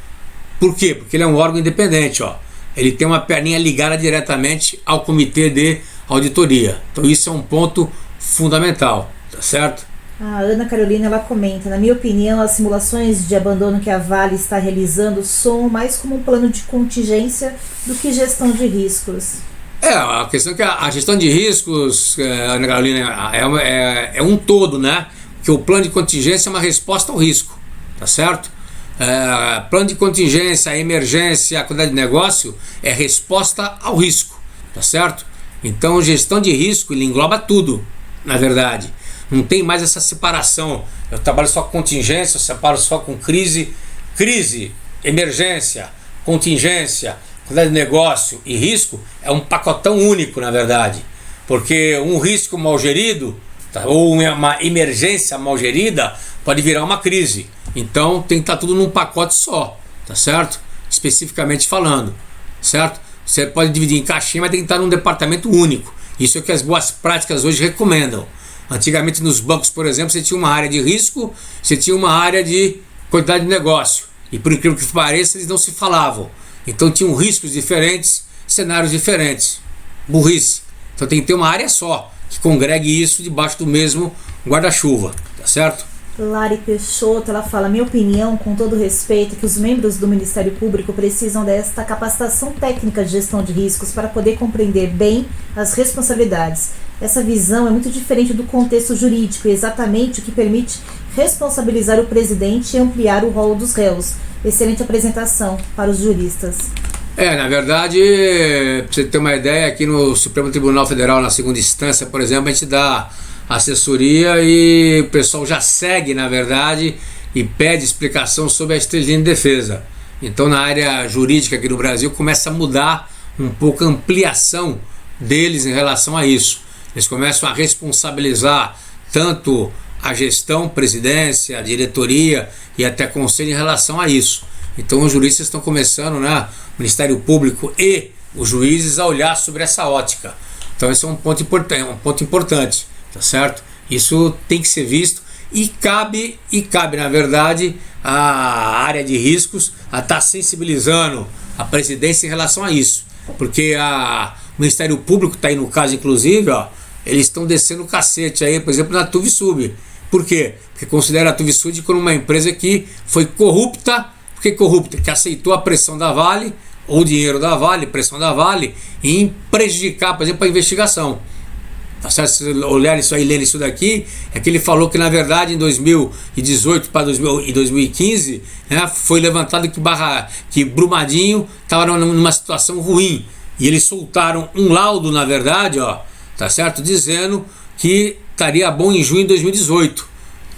Por quê? Porque ele é um órgão independente, ó. Ele tem uma perninha ligada diretamente ao comitê de auditoria. Então isso é um ponto fundamental, tá certo? A Ana Carolina, ela comenta, na minha opinião, as simulações de abandono que a Vale está realizando soam mais como um plano de contingência do que gestão de riscos. A questão é que a gestão de riscos, Ana Carolina, é um todo, né? Que o plano de contingência é uma resposta ao risco, tá certo? Plano de contingência, emergência, a qualidade de negócio é resposta ao risco, tá certo? Então, gestão de risco, ele engloba tudo, na verdade. Não tem mais essa separação. Eu trabalho só com contingência, eu separo só com crise, emergência, contingência, qualidade de negócio e risco é um pacotão único, na verdade. Porque um risco mal gerido, tá, ou uma emergência mal gerida, pode virar uma crise. Então tem que estar tudo num pacote só, tá certo? Especificamente falando, certo? Você pode dividir em caixinha, mas tem que estar num departamento único. Isso é o que as boas práticas hoje recomendam. Antigamente nos bancos, por exemplo, você tinha uma área de risco, você tinha uma área de qualidade de negócio. E por incrível que pareça, eles não se falavam. Então tinham riscos diferentes, cenários diferentes. Burrice. Então tem que ter uma área só, que congregue isso debaixo do mesmo guarda-chuva, tá certo? Lari Peixoto, ela fala, minha opinião, com todo respeito, que os membros do Ministério Público precisam desta capacitação técnica de gestão de riscos para poder compreender bem as responsabilidades. Essa visão é muito diferente do contexto jurídico e exatamente o que permite responsabilizar o presidente e ampliar o rol dos réus. Excelente apresentação para os juristas. Na verdade, para você ter uma ideia, aqui no Supremo Tribunal Federal, na segunda instância, por exemplo, a gente dá assessoria e o pessoal já segue, na verdade, e pede explicação sobre as 3 linhas de defesa. Então, na área jurídica aqui no Brasil, começa a mudar um pouco a ampliação deles em relação a isso. Eles começam a responsabilizar tanto a gestão, presidência, a diretoria e até conselho em relação a isso. Então os juristas estão começando, né, o Ministério Público e os juízes a olhar sobre essa ótica. Então esse é um ponto importante, tá certo? Isso tem que ser visto e cabe na verdade a área de riscos a estar sensibilizando a presidência em relação a isso, porque o Ministério Público está aí no caso, inclusive, eles estão descendo o cacete aí, por exemplo, na TUVSUB. Por quê? Porque considera a TUVSUB como uma empresa que foi corrupta. Por que corrupta? Que aceitou a pressão da Vale, ou o dinheiro da Vale, pressão da Vale, em prejudicar, por exemplo, a investigação. Tá certo? Se olhar isso aí, ler isso daqui, é que ele falou que, na verdade, em 2018 para 2015, né, foi levantado que Brumadinho estava numa situação ruim. E eles soltaram um laudo, na verdade, tá certo? Dizendo que estaria bom em junho de 2018.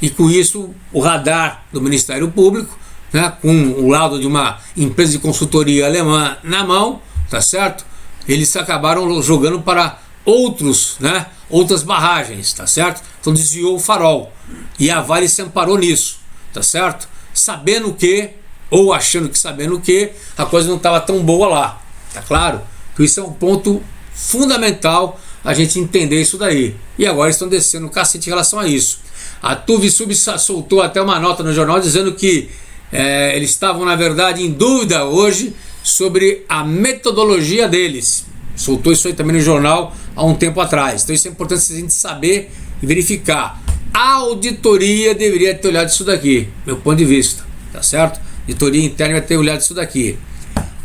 E com isso, o radar do Ministério Público, né, com o laudo de uma empresa de consultoria alemã na mão, tá certo? Eles acabaram jogando para outras barragens, tá certo? Então desviou o farol. E a Vale se amparou nisso, tá certo? Sabendo que, ou achando que sabendo que, a coisa não estava tão boa lá, tá claro? Então isso é um ponto fundamental a gente entender isso daí. E agora estão descendo o cacete em relação a isso. A TUVSUB soltou até uma nota no jornal dizendo que eles estavam, na verdade, em dúvida hoje sobre a metodologia deles. Soltou isso aí também no jornal há um tempo atrás. Então isso é importante a gente saber e verificar. A auditoria deveria ter olhado isso daqui, meu ponto de vista, tá certo? A auditoria interna vai ter olhado isso daqui.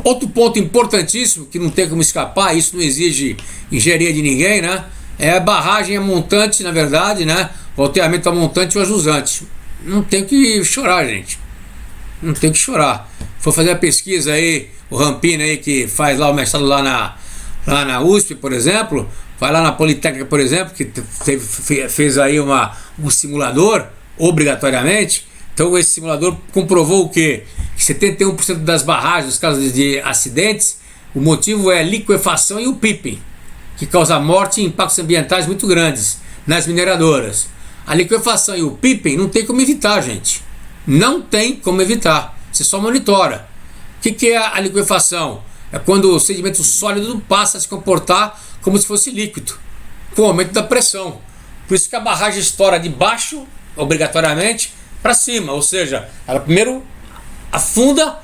Outro ponto importantíssimo, que não tem como escapar, isso não exige engenharia de ninguém, né? É a barragem a montante, na verdade, né? O alteamento a montante e o ajusante. Não tem que chorar, gente. Não tem que chorar. For fazer a pesquisa aí, o Rampina aí que faz lá o mestrado lá na USP, por exemplo, vai lá na Politécnica, por exemplo, que fez aí um simulador, obrigatoriamente. Então esse simulador comprovou o quê? Que 71% das barragens, nos casos de acidentes, o motivo é liquefação e o piping, que causa morte e impactos ambientais muito grandes nas mineradoras. A liquefação e o piping não tem como evitar, gente. Não tem como evitar. Você só monitora. O que é a liquefação? É quando o sedimento sólido passa a se comportar como se fosse líquido, com o aumento da pressão. Por isso que a barragem estoura de baixo, obrigatoriamente, para cima. Ou seja, ela primeiro afunda,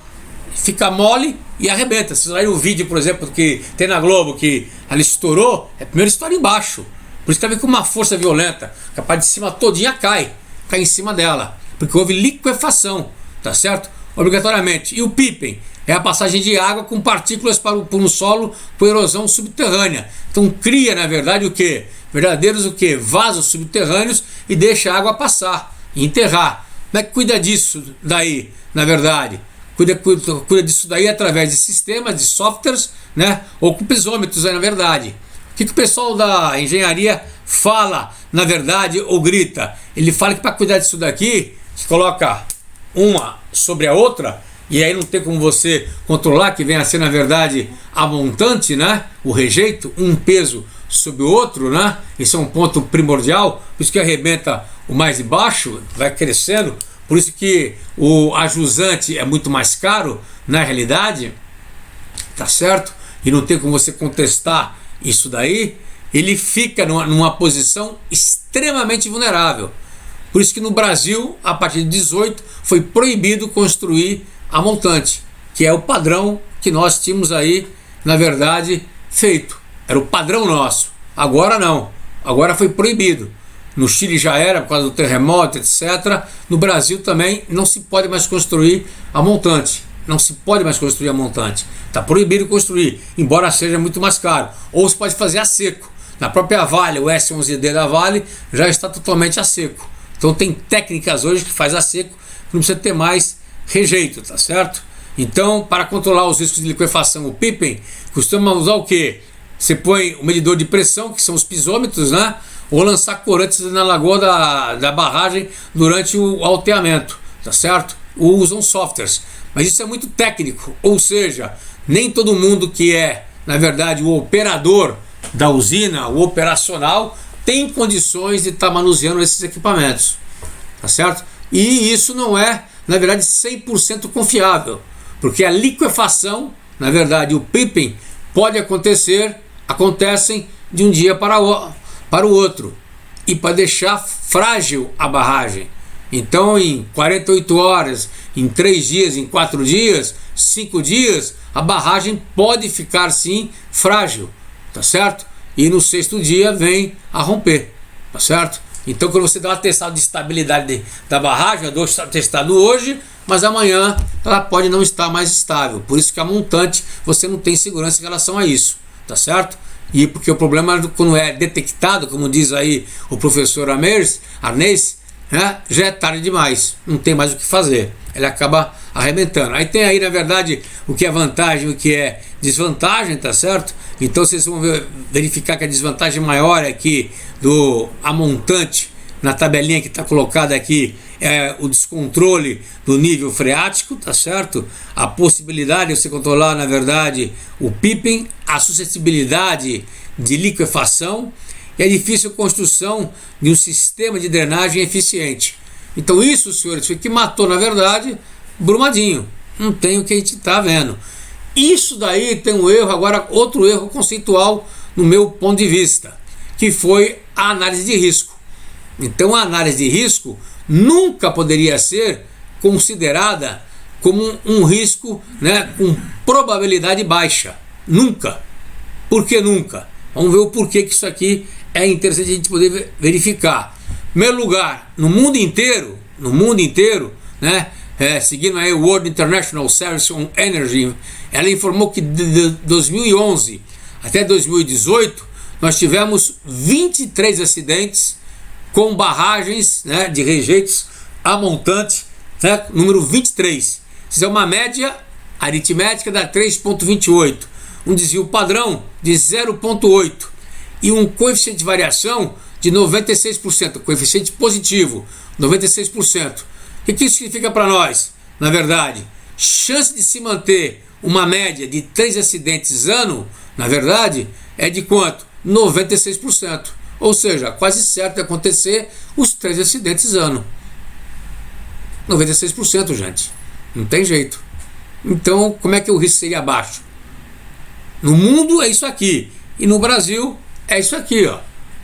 fica mole e arrebenta. Se olhar o vídeo, por exemplo, que tem na Globo, que ela estourou, primeiro estoura embaixo. Por isso que ela vem com uma força violenta, que a parte de cima todinha cai em cima dela, porque houve liquefação, tá certo? Obrigatoriamente. E o piping é a passagem de água com partículas por um solo com erosão subterrânea. Então cria, na verdade, o que? Verdadeiros vasos subterrâneos e deixa a água passar e enterrar. Como é que cuida disso daí, na verdade? Cuida disso daí através de sistemas, de softwares, né? Ou com pisômetros, na verdade. O que o pessoal da engenharia fala, na verdade, ou grita? Ele fala que para cuidar disso daqui, você coloca uma sobre a outra, e aí não tem como você controlar, que vem a ser, na verdade, a montante, né? O rejeito, um peso sobre o outro, né? Esse é um ponto primordial, por isso que arrebenta o mais de baixo, vai crescendo, por isso que o ajusante é muito mais caro, na realidade, tá certo? E não tem como você contestar isso daí. Ele fica numa posição extremamente vulnerável. Por isso que no Brasil, a partir de 18, foi proibido construir a montante, que é o padrão que nós tínhamos aí, na verdade, feito. Era o padrão nosso. Agora não. Agora foi proibido. No Chile já era, por causa do terremoto, etc. No Brasil também não se pode mais construir a montante. Não se pode mais construir a montante. Está proibido construir, embora seja muito mais caro. Ou se pode fazer a seco. Na própria Vale, o S11D da Vale já está totalmente a seco. Então tem técnicas hoje que faz a seco, não precisa ter mais rejeito, tá certo? Então, para controlar os riscos de liquefação, o Pippen costuma usar o quê? Você põe o medidor de pressão, que são os pisômetros, né? Ou lançar corantes na lagoa da barragem durante o alteamento, tá certo? Ou usam softwares. Mas isso é muito técnico, ou seja, nem todo mundo que é, na verdade, o operador da usina, o operacional, tem condições de estar manuseando esses equipamentos, tá certo? E isso não é, na verdade, 100% confiável, porque a liquefação, na verdade, o Pippen pode acontecem de um dia para o outro, e para deixar frágil a barragem. Então, em 48 horas, em 3 dias, em 4 dias, 5 dias, a barragem pode ficar sim frágil, tá certo? E no 6º dia vem a romper, tá certo? Então, quando você dá uma testada de estabilidade da barragem, eu dou testado hoje, mas amanhã ela pode não estar mais estável. Por isso que a montante você não tem segurança em relação a isso, tá certo? E porque o problema quando é detectado, como diz aí o professor Arnês, né, já é tarde demais, não tem mais o que fazer, ele acaba arrebentando. Aí tem aí, na verdade, o que é vantagem e o que é desvantagem, tá certo? Então vocês vão verificar que a desvantagem maior é que a montante, na tabelinha que está colocada aqui, é o descontrole do nível freático, tá certo? A possibilidade de você controlar, na verdade, o Pippen, a suscetibilidade de liquefação e a difícil construção de um sistema de drenagem eficiente. Então isso, senhores, foi que matou, na verdade, Brumadinho. Não tem o que a gente está vendo. Isso daí tem um erro, agora outro erro conceitual no meu ponto de vista, que foi a análise de risco. Então a análise de risco nunca poderia ser considerada como um risco, né, com probabilidade baixa. Nunca. Por que nunca? Vamos ver o porquê que isso aqui é interessante a gente poder verificar. Em primeiro lugar, no mundo inteiro, né, seguindo aí o World International Service on Energy, ela informou que de 2011 até 2018 nós tivemos 23 acidentes com barragens, né, de rejeitos a montante, né, número 23. Isso é uma média aritmética da 3,28, um desvio padrão de 0,8 e um coeficiente de variação de 96%, coeficiente positivo, 96%. O que isso significa para nós? Na verdade, chance de se manter uma média de 3 acidentes ano, na verdade, é de quanto? 96%. Ou seja, quase certo de acontecer os 3 acidentes ano. 96%, gente. Não tem jeito. Então, como é que o risco seria baixo? No mundo é isso aqui. E no Brasil é isso aqui, ó.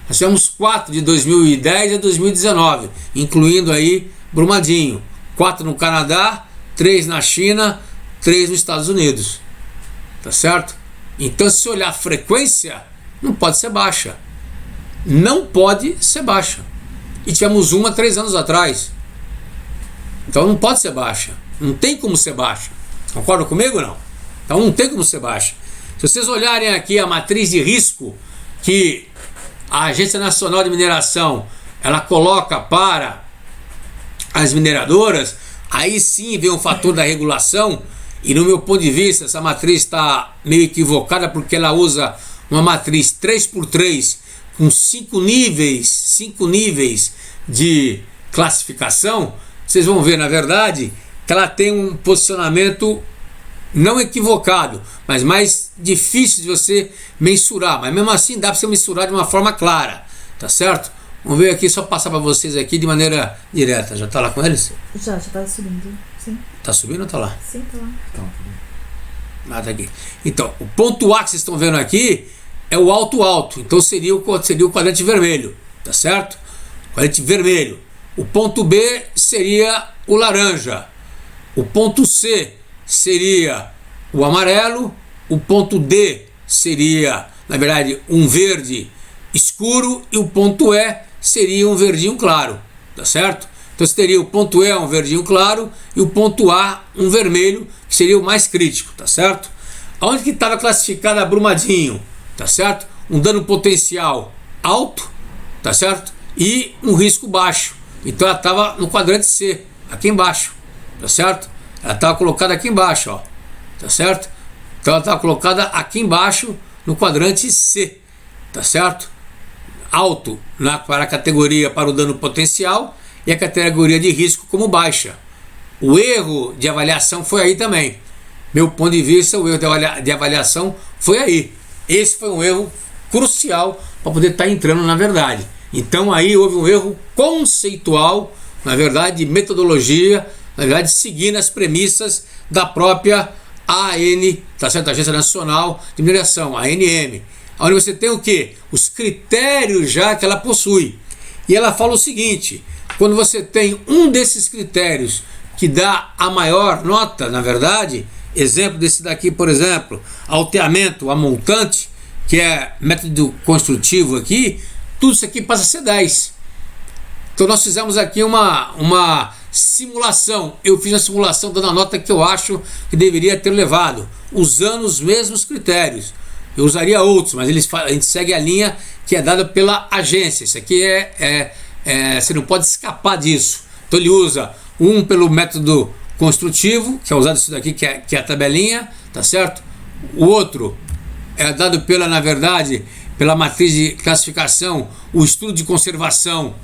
Nós tivemos 4 de 2010 a 2019, incluindo aí Brumadinho. 4 no Canadá, 3 na China, 3 nos Estados Unidos. Tá certo? Então, se olhar a frequência, não pode ser baixa. Não pode ser baixa. E tivemos uma 3 anos atrás. Então não pode ser baixa. Não tem como ser baixa. Concordam comigo ou não? Então não tem como ser baixa. Se vocês olharem aqui a matriz de risco que a Agência Nacional de Mineração ela coloca para as mineradoras, aí sim vem um fator da regulação. E no meu ponto de vista, essa matriz está meio equivocada porque ela usa uma matriz 3x3 com 5 níveis de classificação. Vocês vão ver, na verdade, que ela tem um posicionamento não equivocado, mas mais difícil de você mensurar. Mas mesmo assim dá para você mensurar de uma forma clara, tá certo? Vamos ver aqui, só passar para vocês aqui de maneira direta. Já está lá com eles? Já está subindo, sim. Está subindo ou está lá? Sim, está lá. Tá aqui. Então, o ponto A que vocês estão vendo aqui é o alto. Então seria o quadrante vermelho, tá certo? Quadrante vermelho. O ponto B seria o laranja. O ponto C seria o amarelo. O ponto D seria, na verdade, um verde escuro. E o ponto E seria um verdinho claro, tá certo? Então teria o ponto E um verdinho claro e o ponto A um vermelho, que seria o mais crítico, tá certo? Aonde que estava classificada a Brumadinho, tá certo? Um dano potencial alto, tá certo? E um risco baixo. Então ela estava no quadrante C, aqui embaixo, tá certo? Ela estava colocada aqui embaixo, ó, tá certo? Então ela estava colocada aqui embaixo no quadrante C, tá certo? Alto para a categoria para o dano potencial e a categoria de risco como baixa. O erro de avaliação foi aí também. Meu ponto de vista, o erro de avaliação foi aí. Esse foi um erro crucial para poder estar entrando na verdade. Então aí houve um erro conceitual, na verdade, de metodologia, na verdade, seguindo as premissas da própria AN, tá certo? Agência Nacional de Mineração, ANM. Onde você tem o quê? Os critérios já que ela possui. E ela fala o seguinte: quando você tem um desses critérios que dá a maior nota, na verdade, exemplo desse daqui, por exemplo, alteamento a montante, que é método construtivo aqui, tudo isso aqui passa a ser 10. Então nós fizemos aqui uma simulação. Eu fiz a simulação dando a nota que eu acho que deveria ter levado, usando os mesmos critérios. Eu usaria outros, mas a gente segue a linha que é dada pela agência. Isso aqui você não pode escapar disso. Então ele usa um pelo método construtivo, que é usado isso daqui, que é a tabelinha, tá certo? O outro é dado na verdade, pela matriz de classificação, o estudo de conservação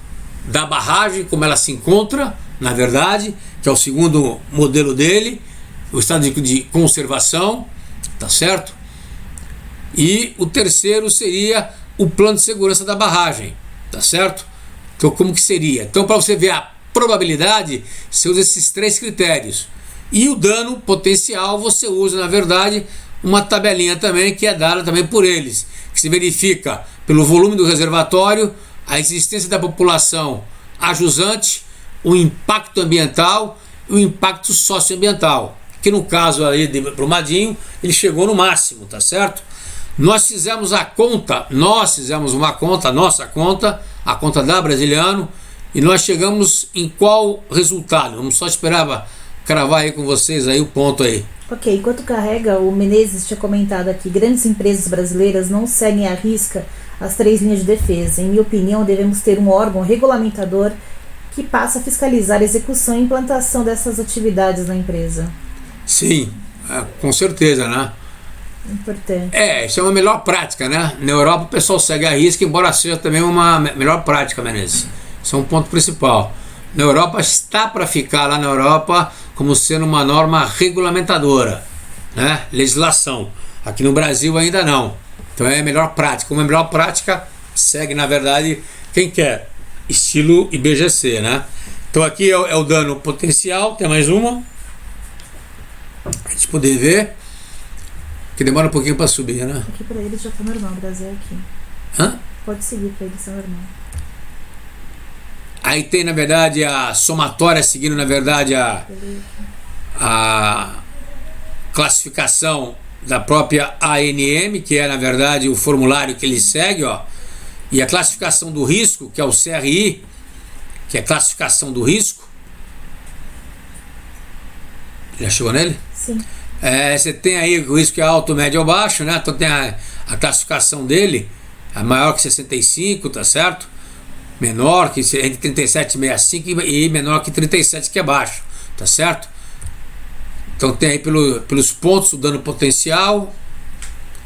da barragem, como ela se encontra, na verdade, que é o segundo modelo dele, o estado de conservação, tá certo? E o terceiro seria o plano de segurança da barragem, tá certo? Então como que seria? Então, para você ver a probabilidade, você usa esses 3 critérios. E o dano potencial você usa, na verdade, uma tabelinha também que é dada também por eles, que se verifica pelo volume do reservatório, a existência da população ajusante, o impacto ambiental e o impacto socioambiental, que no caso aí de Brumadinho, ele chegou no máximo, tá certo? Nós fizemos uma conta, a nossa conta, a conta da Brasiliano, e nós chegamos em qual resultado? Vamos só esperar cravar aí com vocês aí o ponto aí. Ok, enquanto carrega, o Menezes tinha comentado aqui, grandes empresas brasileiras não seguem à risca as 3 linhas de defesa. Em minha opinião, devemos ter um órgão regulamentador que passa a fiscalizar a execução e implantação dessas atividades na empresa. Sim, com certeza, né? Importante. Isso é uma melhor prática, né? Na Europa o pessoal segue a risca, embora seja também uma melhor prática, Menezes. Isso é um ponto principal. Na Europa está para ficar lá na Europa como sendo uma norma regulamentadora, né? Legislação. Aqui no Brasil ainda não. Então é a melhor prática. Como é a melhor prática, segue na verdade quem quer. Estilo IBGC, né? Então aqui é o dano potencial. Tem mais uma. A gente poder ver. Que demora um pouquinho para subir, né? Aqui para eles já tá normal, o Brasil é aqui. Hã? Pode seguir para eles, é normal. Aí tem, na verdade, a somatória seguindo, na verdade, a classificação da própria ANM, que é, na verdade, o formulário que ele segue, ó. E a classificação do risco, que é o CRI, que é a classificação do risco. Já chegou nele? Sim. Você tem aí o risco é alto, médio ou baixo, né? Então tem a classificação dele, a maior que 65, tá certo? Menor que entre 37 e 65 e menor que 37, que é baixo, tá certo? Então tem aí pelos pontos o dano potencial,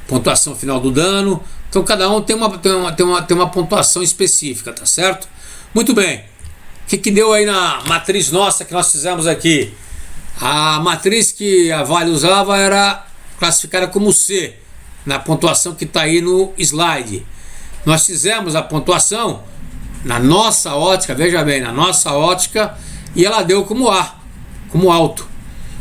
pontuação final do dano. Então cada um tem uma pontuação específica, tá certo? Muito bem. O que deu aí na matriz nossa que nós fizemos aqui? A matriz que a Vale usava era classificada como C, na pontuação que está aí no slide. Nós fizemos a pontuação na nossa ótica, veja bem, na nossa ótica, e ela deu como A, como alto,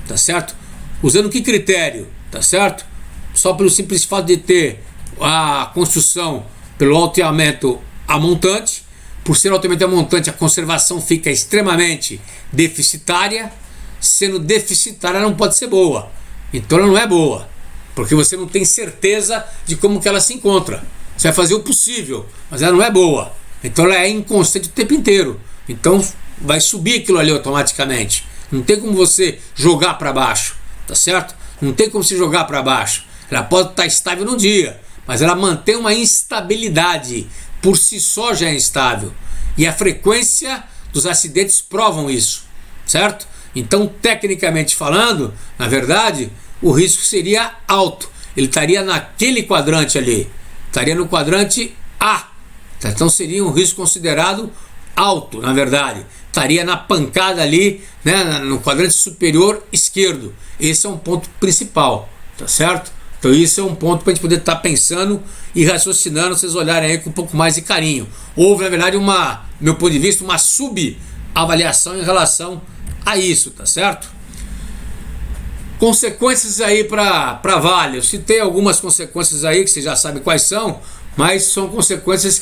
tá certo? Usando que critério, tá certo? Só pelo simples fato de ter a construção pelo alteamento a montante. Por ser alteamento a montante, a conservação fica extremamente deficitária. Sendo deficitária, ela não pode ser boa. Então ela não é boa, porque você não tem certeza de como que ela se encontra. Você vai fazer o possível, mas ela não é boa. Então ela é inconstante o tempo inteiro. Então vai subir aquilo ali automaticamente. Não tem como você jogar para baixo, tá certo? Não tem como você jogar para baixo. Ela pode estar estável num dia, mas ela mantém uma instabilidade. Por si só já é instável. E a frequência dos acidentes provam isso, certo? Então, tecnicamente falando, na verdade, o risco seria alto. Ele estaria naquele quadrante ali, estaria no quadrante A. Então seria um risco considerado alto, na verdade. Estaria na pancada ali, né, no quadrante superior esquerdo. Esse é um ponto principal, tá certo? Então isso é um ponto para a gente poder estar pensando e raciocinando, vocês olharem aí com um pouco mais de carinho. Houve, na verdade, do meu ponto de vista, uma subavaliação em relação a isso, tá certo? Consequências aí para Vale. Eu citei algumas consequências aí que você já sabe quais são, mas são consequências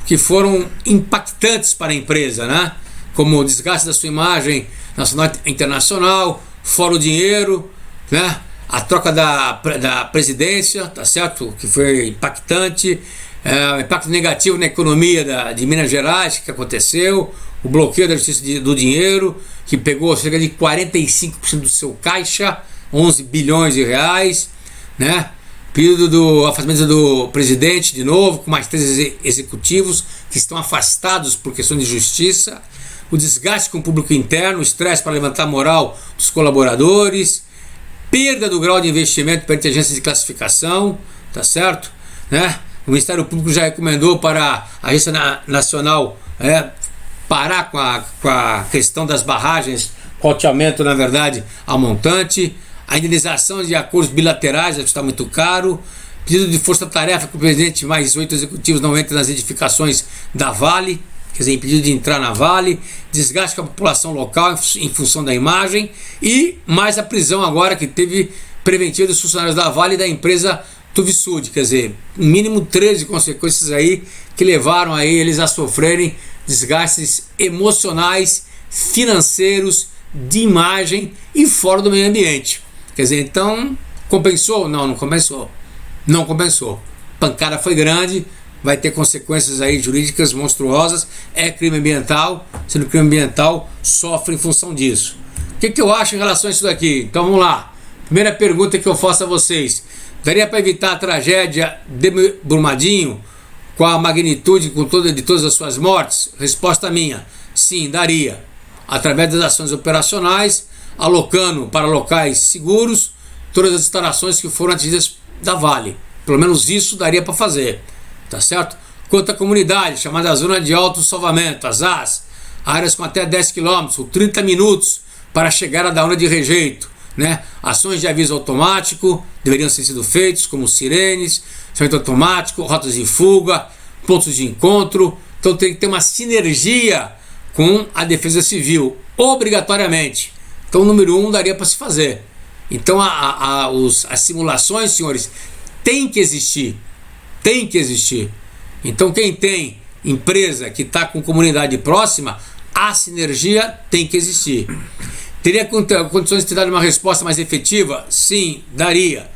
que foram impactantes para a empresa, né? Como o desgaste da sua imagem nacional e internacional, fora o dinheiro, né? A troca da presidência, tá certo? Que foi impactante, impacto negativo na economia de Minas Gerais, que aconteceu, o bloqueio da justiça do dinheiro, que pegou cerca de 45% do seu caixa, 11 bilhões de reais, né? Período do afastamento do presidente, de novo, com mais 3 executivos que estão afastados por questões de justiça, o desgaste com o público interno, o estresse para levantar a moral dos colaboradores, perda do grau de investimento para inteligência de classificação, tá certo? Né? O Ministério Público já recomendou para a Agência Nacional parar com a questão das barragens, com alteamento, na verdade, ao montante, a indenização de acordos bilaterais, está muito caro, pedido de força-tarefa que o presidente e mais 8 executivos não entrem nas edificações da Vale, quer dizer, impedido de entrar na Vale, desgaste com a população local em função da imagem e mais a prisão agora que teve preventiva dos funcionários da Vale e da empresa Tuvisud, quer dizer, no mínimo 13 consequências aí que levaram aí eles a sofrerem desgastes emocionais, financeiros, de imagem e fora do meio ambiente. Quer dizer, então, compensou? Não, não compensou. Não compensou. Pancada foi grande, vai ter consequências aí jurídicas monstruosas, é crime ambiental, sendo crime ambiental, sofre em função disso. O que eu acho em relação a isso daqui? Então vamos lá. Primeira pergunta que eu faço a vocês: daria para evitar a tragédia de Brumadinho com a magnitude de todas as suas mortes? Resposta minha: sim, daria. Através das ações operacionais, alocando para locais seguros todas as instalações que foram atingidas da Vale. Pelo menos isso daria para fazer, tá certo? Quanto à comunidade, chamada Zona de Alto Salvamento, as AS, áreas com até 10 km, ou 30 minutos para chegar da onda de rejeito, né? Ações de aviso automático deveriam ter sido feitas, como sirenes, salvamento automático, rotas de fuga, pontos de encontro. Então tem que ter uma sinergia com a defesa civil, obrigatoriamente. Então, o número 1 daria para se fazer. Então, as simulações, senhores, tem que existir. Tem que existir. Então, quem tem empresa que está com comunidade próxima, a sinergia tem que existir. Teria condições de ter dado uma resposta mais efetiva? Sim, daria.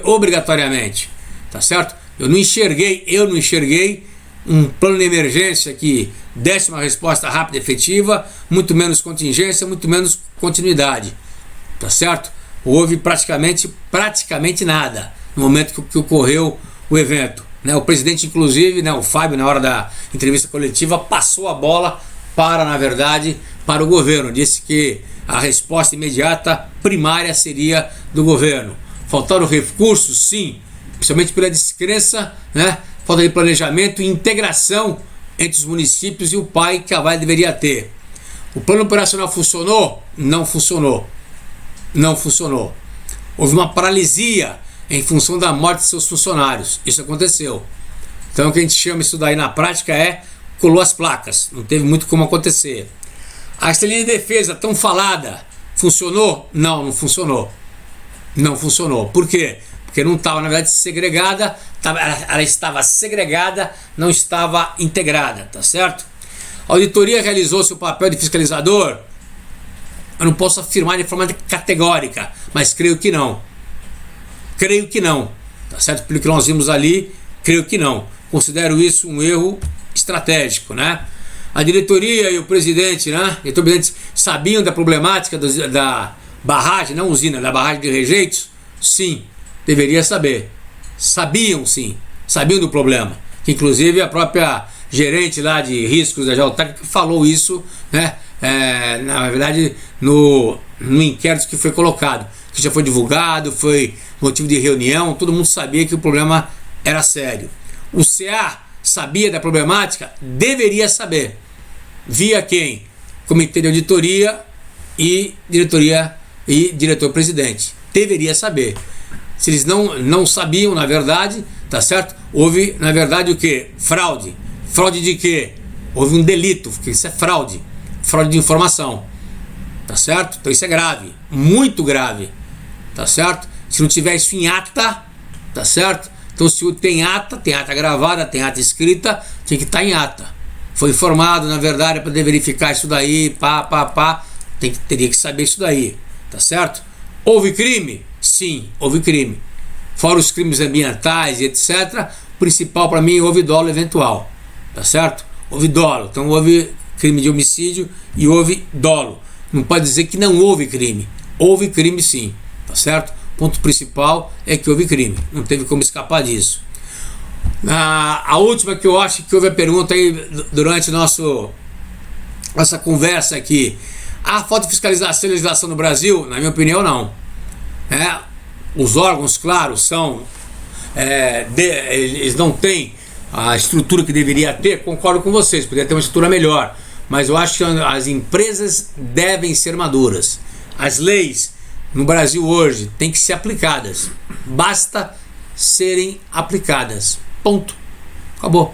Obrigatoriamente. Tá certo? Eu não enxerguei um plano de emergência que desse uma resposta rápida e efetiva, muito menos contingência, muito menos continuidade, tá certo? Houve praticamente nada no momento que ocorreu o evento, né? O presidente, inclusive, né, o Fábio, na hora da entrevista coletiva, passou a bola na verdade, para o governo, disse que a resposta imediata, primária, seria do governo. Faltaram recursos? Sim, principalmente pela descrença, né? Falta de planejamento e integração entre os municípios e o PAI que a Vale deveria ter. O plano operacional funcionou? Não funcionou. Não funcionou. Houve uma paralisia em função da morte de seus funcionários. Isso aconteceu. Então o que a gente chama isso daí na prática colou as placas. Não teve muito como acontecer. A estrelinha de defesa tão falada, funcionou? Não, não funcionou. Não funcionou. Por quê? Porque não estava, na verdade, segregada, ela estava segregada, não estava integrada, tá certo? A auditoria realizou seu papel de fiscalizador? Eu não posso afirmar de forma categórica, mas creio que não. Creio que não, tá certo? Pelo que nós vimos ali, creio que não. Considero isso um erro estratégico, né? A diretoria e o presidente, né? E o presidente sabiam da problemática da barragem, não usina, da barragem de rejeitos? Sim. Deveria saber. Sabiam, sim. Sabiam do problema. Que, inclusive, a própria gerente lá de riscos da geotécnica falou isso, né? Na verdade, no inquérito que foi colocado, que já foi divulgado, foi motivo de reunião, todo mundo sabia que o problema era sério. O CA sabia da problemática? Deveria saber. Via quem? Comitê de auditoria e diretoria e diretor-presidente. Deveria saber. Se eles não sabiam, na verdade, tá certo? Houve, na verdade, o quê? Fraude. Fraude de quê? Houve um delito, porque isso é fraude. Fraude de informação. Tá certo? Então isso é grave. Muito grave. Tá certo? Se não tiver isso em ata, tá certo? Então se tem ata gravada, tem ata escrita, tem que estar em ata. Foi informado, na verdade, para poder verificar isso daí, teria que saber isso daí. Tá certo? Houve crime? Sim, houve crime. Fora os crimes ambientais e etc., o principal para mim houve dolo eventual. Tá certo? Houve dolo. Então houve crime de homicídio e houve dolo. Não pode dizer que não houve crime. Houve crime sim. Tá certo? O ponto principal é que houve crime. Não teve como escapar disso. A última que eu acho que houve a pergunta aí durante nossa conversa aqui. A falta de fiscalização e legislação no Brasil, na minha opinião, não. Os órgãos, claro, eles não têm a estrutura que deveria ter. Concordo com vocês, poderia ter uma estrutura melhor, mas eu acho que as empresas devem ser maduras. As leis no Brasil hoje têm que ser aplicadas, basta serem aplicadas, ponto, acabou.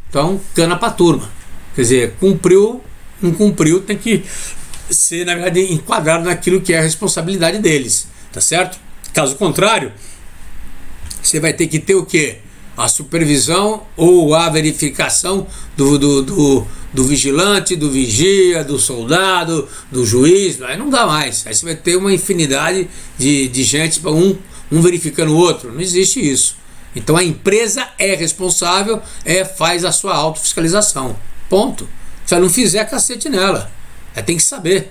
Então cana pra turma, quer dizer, cumpriu, não cumpriu, tem que ser, na verdade, enquadrado naquilo que é a responsabilidade deles, tá certo? Caso contrário, você vai ter que ter o quê? A supervisão ou a verificação do vigilante, do vigia, do soldado, do juiz. Aí não dá mais. Aí você vai ter uma infinidade de gente, um verificando o outro. Não existe isso. Então a empresa é responsável, faz a sua autofiscalização. Ponto. Se ela não fizer, cacete nela. Ela tem que saber.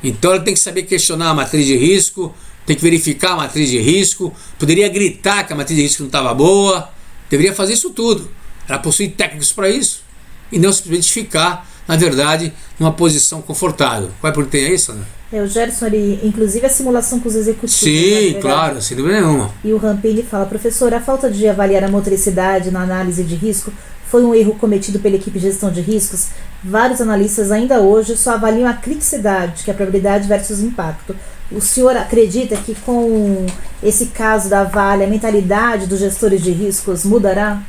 Então ela tem que saber questionar a matriz de risco, tem que verificar a matriz de risco, poderia gritar que a matriz de risco não estava boa, deveria fazer isso tudo. Ela possui técnicos para isso e não simplesmente ficar, na verdade, numa posição confortável. Vai por ter isso, né? O Gerson, inclusive a simulação com os executivos. Sim, claro, sem dúvida nenhuma. E o Rampini fala, professor, a falta de avaliar a motricidade na análise de risco foi um erro cometido pela equipe de gestão de riscos. Vários analistas ainda hoje só avaliam a criticidade, que é a probabilidade versus impacto. O senhor acredita que com esse caso da Vale, a mentalidade dos gestores de riscos mudará?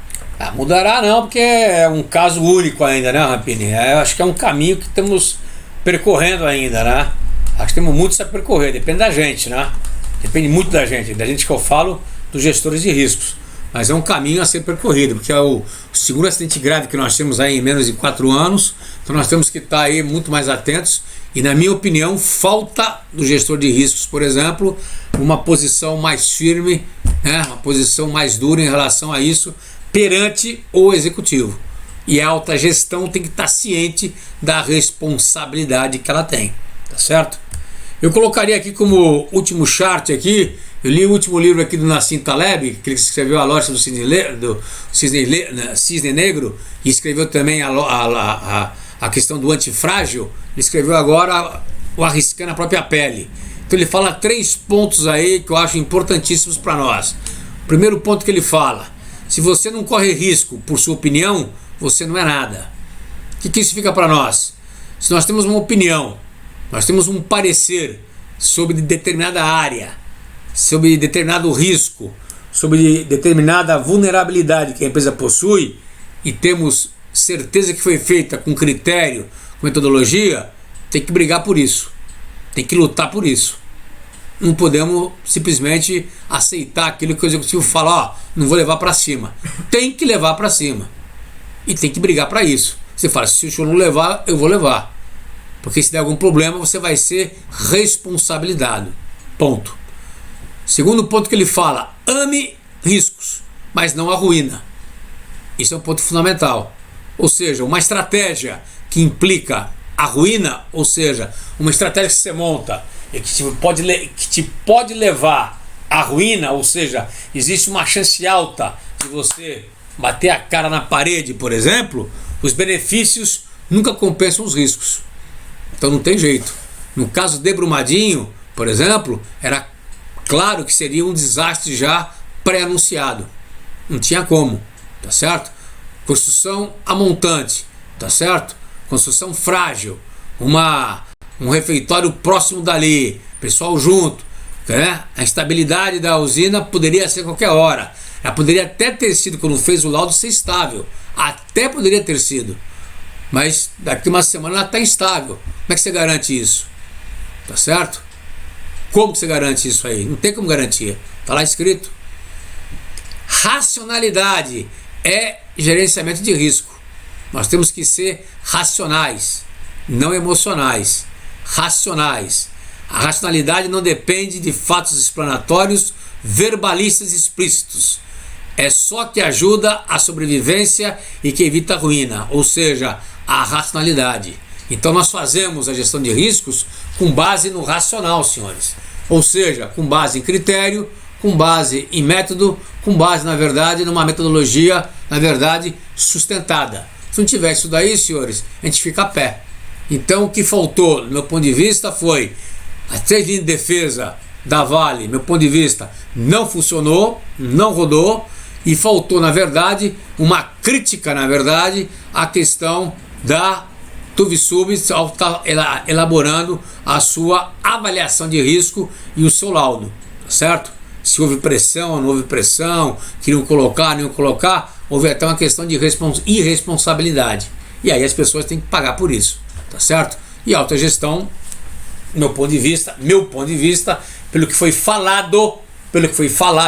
Mudará não, porque é um caso único ainda, né, Rampini? Acho que é um caminho que estamos percorrendo ainda, né? Acho que temos muito a percorrer, depende da gente, né? Depende muito da gente que eu falo, dos gestores de riscos. Mas é um caminho a ser percorrido, porque é o segundo acidente grave que nós temos aí em menos de 4 anos, então nós temos que estar aí muito mais atentos e, na minha opinião, falta do gestor de riscos, por exemplo, uma posição mais firme, né, uma posição mais dura em relação a isso perante o executivo. E a alta gestão tem que estar ciente da responsabilidade que ela tem, tá certo? Eu colocaria aqui como último chart aqui, eu li o último livro aqui do Nassim Taleb, que ele escreveu A Loja do Cisne Negro, e escreveu também a questão do antifrágil. Ele escreveu agora o Arriscando a Própria Pele. Então ele fala 3 pontos aí que eu acho importantíssimos para nós. O primeiro ponto que ele fala: se você não corre risco por sua opinião, você não é nada. O que isso fica para nós? Se nós temos uma opinião, nós temos um parecer sobre determinada área, sobre determinado risco, sobre determinada vulnerabilidade que a empresa possui, e temos certeza que foi feita com critério, com metodologia, tem que brigar por isso, tem que lutar por isso. Não podemos simplesmente aceitar aquilo que o executivo fala, não vou levar para cima. Tem que levar para cima e tem que brigar para isso. Você fala, se o senhor não levar, eu vou levar, porque se der algum problema você vai ser responsabilizado, ponto. Segundo ponto que ele fala: ame riscos, mas não a ruína. Isso é um ponto fundamental. Ou seja, uma estratégia que implica a ruína, ou seja, uma estratégia que você monta e que te pode levar à ruína, ou seja, existe uma chance alta de você bater a cara na parede, por exemplo, os benefícios nunca compensam os riscos. Então não tem jeito. No caso de Brumadinho, por exemplo, era claro que seria um desastre já pré-anunciado. Não tinha como, tá certo? Construção a montante, tá certo? Construção frágil, um refeitório próximo dali, pessoal junto, né? A instabilidade da usina poderia ser qualquer hora. Ela poderia até ter sido, quando fez o laudo, ser estável. Até poderia ter sido. Mas daqui uma semana ela está instável. Como é que você garante isso? Tá certo? Como que você garante isso aí? Não tem como garantir. Está lá escrito. Racionalidade é gerenciamento de risco. Nós temos que ser racionais, não emocionais. Racionais. A racionalidade não depende de fatos explanatórios, verbalistas explícitos. É só que ajuda a sobrevivência e que evita a ruína, ou seja, a racionalidade. Então nós fazemos a gestão de riscos com base no racional, senhores. Ou seja, com base em critério, com base em método, com base, na verdade, numa metodologia, na verdade, sustentada. Se não tiver isso daí, senhores, a gente fica a pé. Então o que faltou, do meu ponto de vista, foi as 3 linhas de defesa da Vale, meu ponto de vista, não funcionou, não rodou, e faltou, na verdade, uma crítica, na verdade, à questão da Tuvsub ao estar elaborando a sua avaliação de risco e o seu laudo, certo? Se houve pressão, não houve pressão, queriam colocar, não iam colocar, houve até uma questão de irresponsabilidade. E aí as pessoas têm que pagar por isso, tá certo? E alta gestão, meu ponto de vista, pelo que foi falado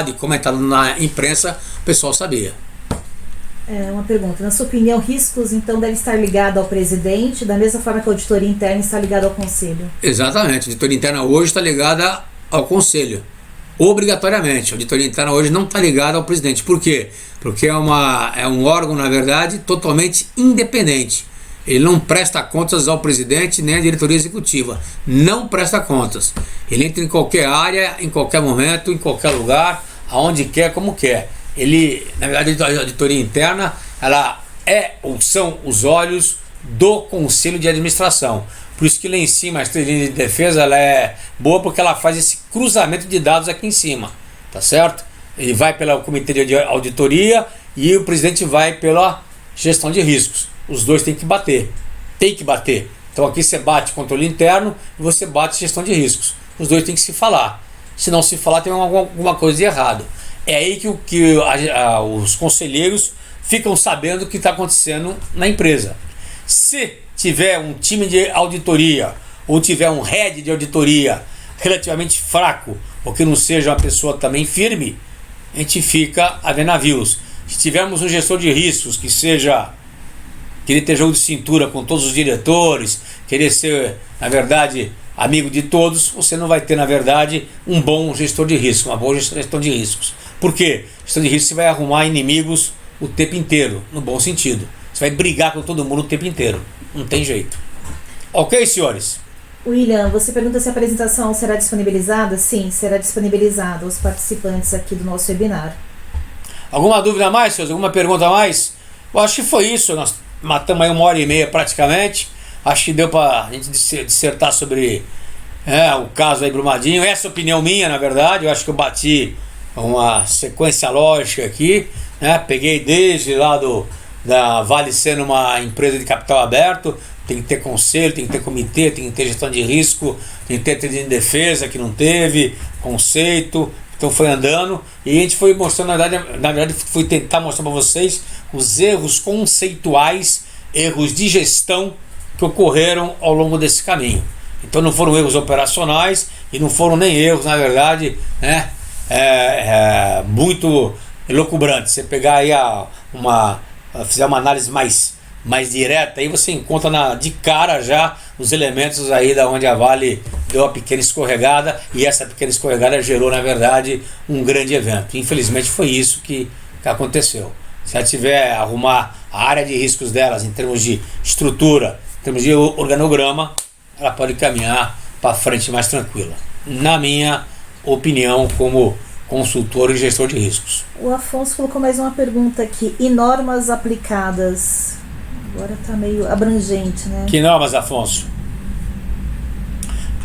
e comentado na imprensa, o pessoal sabia. Uma pergunta. Na sua opinião, riscos então devem estar ligados ao presidente, da mesma forma que a auditoria interna está ligada ao conselho? Exatamente. A auditoria interna hoje está ligada ao conselho. Obrigatoriamente. A auditoria interna hoje não está ligada ao presidente. Por quê? Porque é um órgão, na verdade, totalmente independente. Ele não presta contas ao presidente nem à diretoria executiva. Não presta contas. Ele entra em qualquer área, em qualquer momento, em qualquer lugar, aonde quer, como quer. Ele, na verdade, a auditoria interna, ela ou são os olhos do conselho de administração. Por isso que lá em cima a estratégia de defesa ela é boa, porque ela faz esse cruzamento de dados aqui em cima, tá certo? Ele vai pelo comitê de auditoria e o presidente vai pela gestão de riscos. Os dois têm que bater. Então aqui você bate controle interno e você bate gestão de riscos. Os dois têm que se falar. Se não se falar, tem alguma coisa de errado. É aí que os conselheiros ficam sabendo o que está acontecendo na empresa. Se tiver um time de auditoria ou tiver um head de auditoria relativamente fraco ou que não seja uma pessoa também firme, a gente fica a ver navios. Se tivermos um gestor de riscos que querer ter jogo de cintura com todos os diretores, querer ser, na verdade, amigo de todos, você não vai ter, na verdade, um bom gestor de risco, uma boa gestão de riscos. Por quê? Gestão de risco você vai arrumar inimigos o tempo inteiro, no bom sentido. Você vai brigar com todo mundo o tempo inteiro. Não tem jeito. Ok, senhores? William, você pergunta se a apresentação será disponibilizada? Sim, será disponibilizada aos participantes aqui do nosso webinar. Alguma dúvida a mais, senhores? Alguma pergunta a mais? Eu acho que foi isso. Nós matamos aí 1h30 praticamente. Acho que deu para a gente dissertar sobre o caso aí Brumadinho. Essa é a opinião minha, na verdade. Eu acho que eu bati uma sequência lógica aqui, né? Peguei desde lá da Vale sendo uma empresa de capital aberto, tem que ter conselho, tem que ter comitê, tem que ter gestão de risco, tem que ter de defesa que não teve, conceito. Então foi andando e a gente foi mostrando, na verdade fui tentar mostrar para vocês os erros conceituais, erros de gestão que ocorreram ao longo desse caminho. Então não foram erros operacionais e não foram nem erros, na verdade, né, muito elucubrantes. Você pegar aí fizer uma análise mais direta, aí você encontra de cara já os elementos aí da onde a Vale deu a pequena escorregada, e essa pequena escorregada gerou, na verdade, um grande evento. Infelizmente foi isso que aconteceu. Se ela tiver arrumar a área de riscos delas em termos de estrutura, em termos de organograma, ela pode caminhar para frente mais tranquila, na minha opinião, como consultor e gestor de riscos. O Afonso colocou mais uma pergunta aqui. E normas aplicadas? Agora está meio abrangente, né? Que normas, Afonso?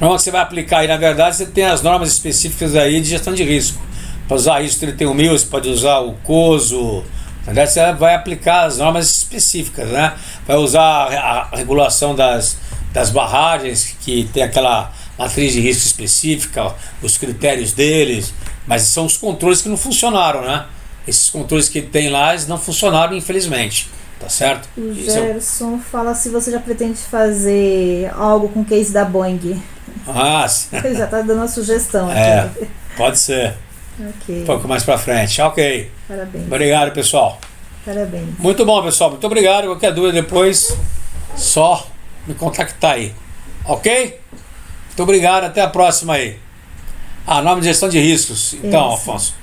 norma que você vai aplicar aí, na verdade, você tem as normas específicas aí de gestão de risco. Para usar ISO 31000, você pode usar o COSO. Na verdade, você vai aplicar as normas específicas, né? Vai usar a regulação das barragens, que tem aquela matriz de risco específica, os critérios deles, mas são os controles que não funcionaram, né? Esses controles que tem lá, eles não funcionaram, infelizmente, tá certo? O Gerson fala se você já pretende fazer algo com o case da Boeing. Ele já tá dando uma sugestão aqui. Pode ser. Ok. Um pouco mais pra frente. Ok. Parabéns. Obrigado, pessoal. Parabéns. Muito bom, pessoal. Muito obrigado. Qualquer dúvida depois, só me contactar aí. Ok? Muito obrigado. Até a próxima aí. Norma de gestão de riscos. Então, Isso. Afonso,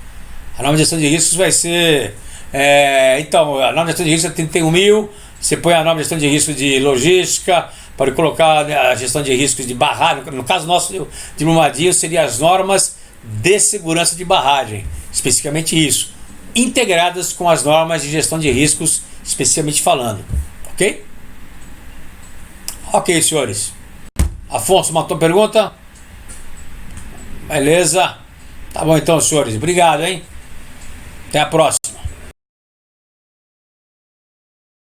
a norma de gestão de riscos vai ser... então, a norma de gestão de risco é 31.000. Você põe a norma de gestão de risco de logística, pode colocar a gestão de riscos de barragem. No caso nosso de Brumadinho, seria as normas de segurança de barragem, especificamente isso, integradas com as normas de gestão de riscos, especificamente falando. Ok? Ok, senhores. Afonso, matou pergunta? Beleza. Tá bom então, senhores. Obrigado, hein? Até a próxima.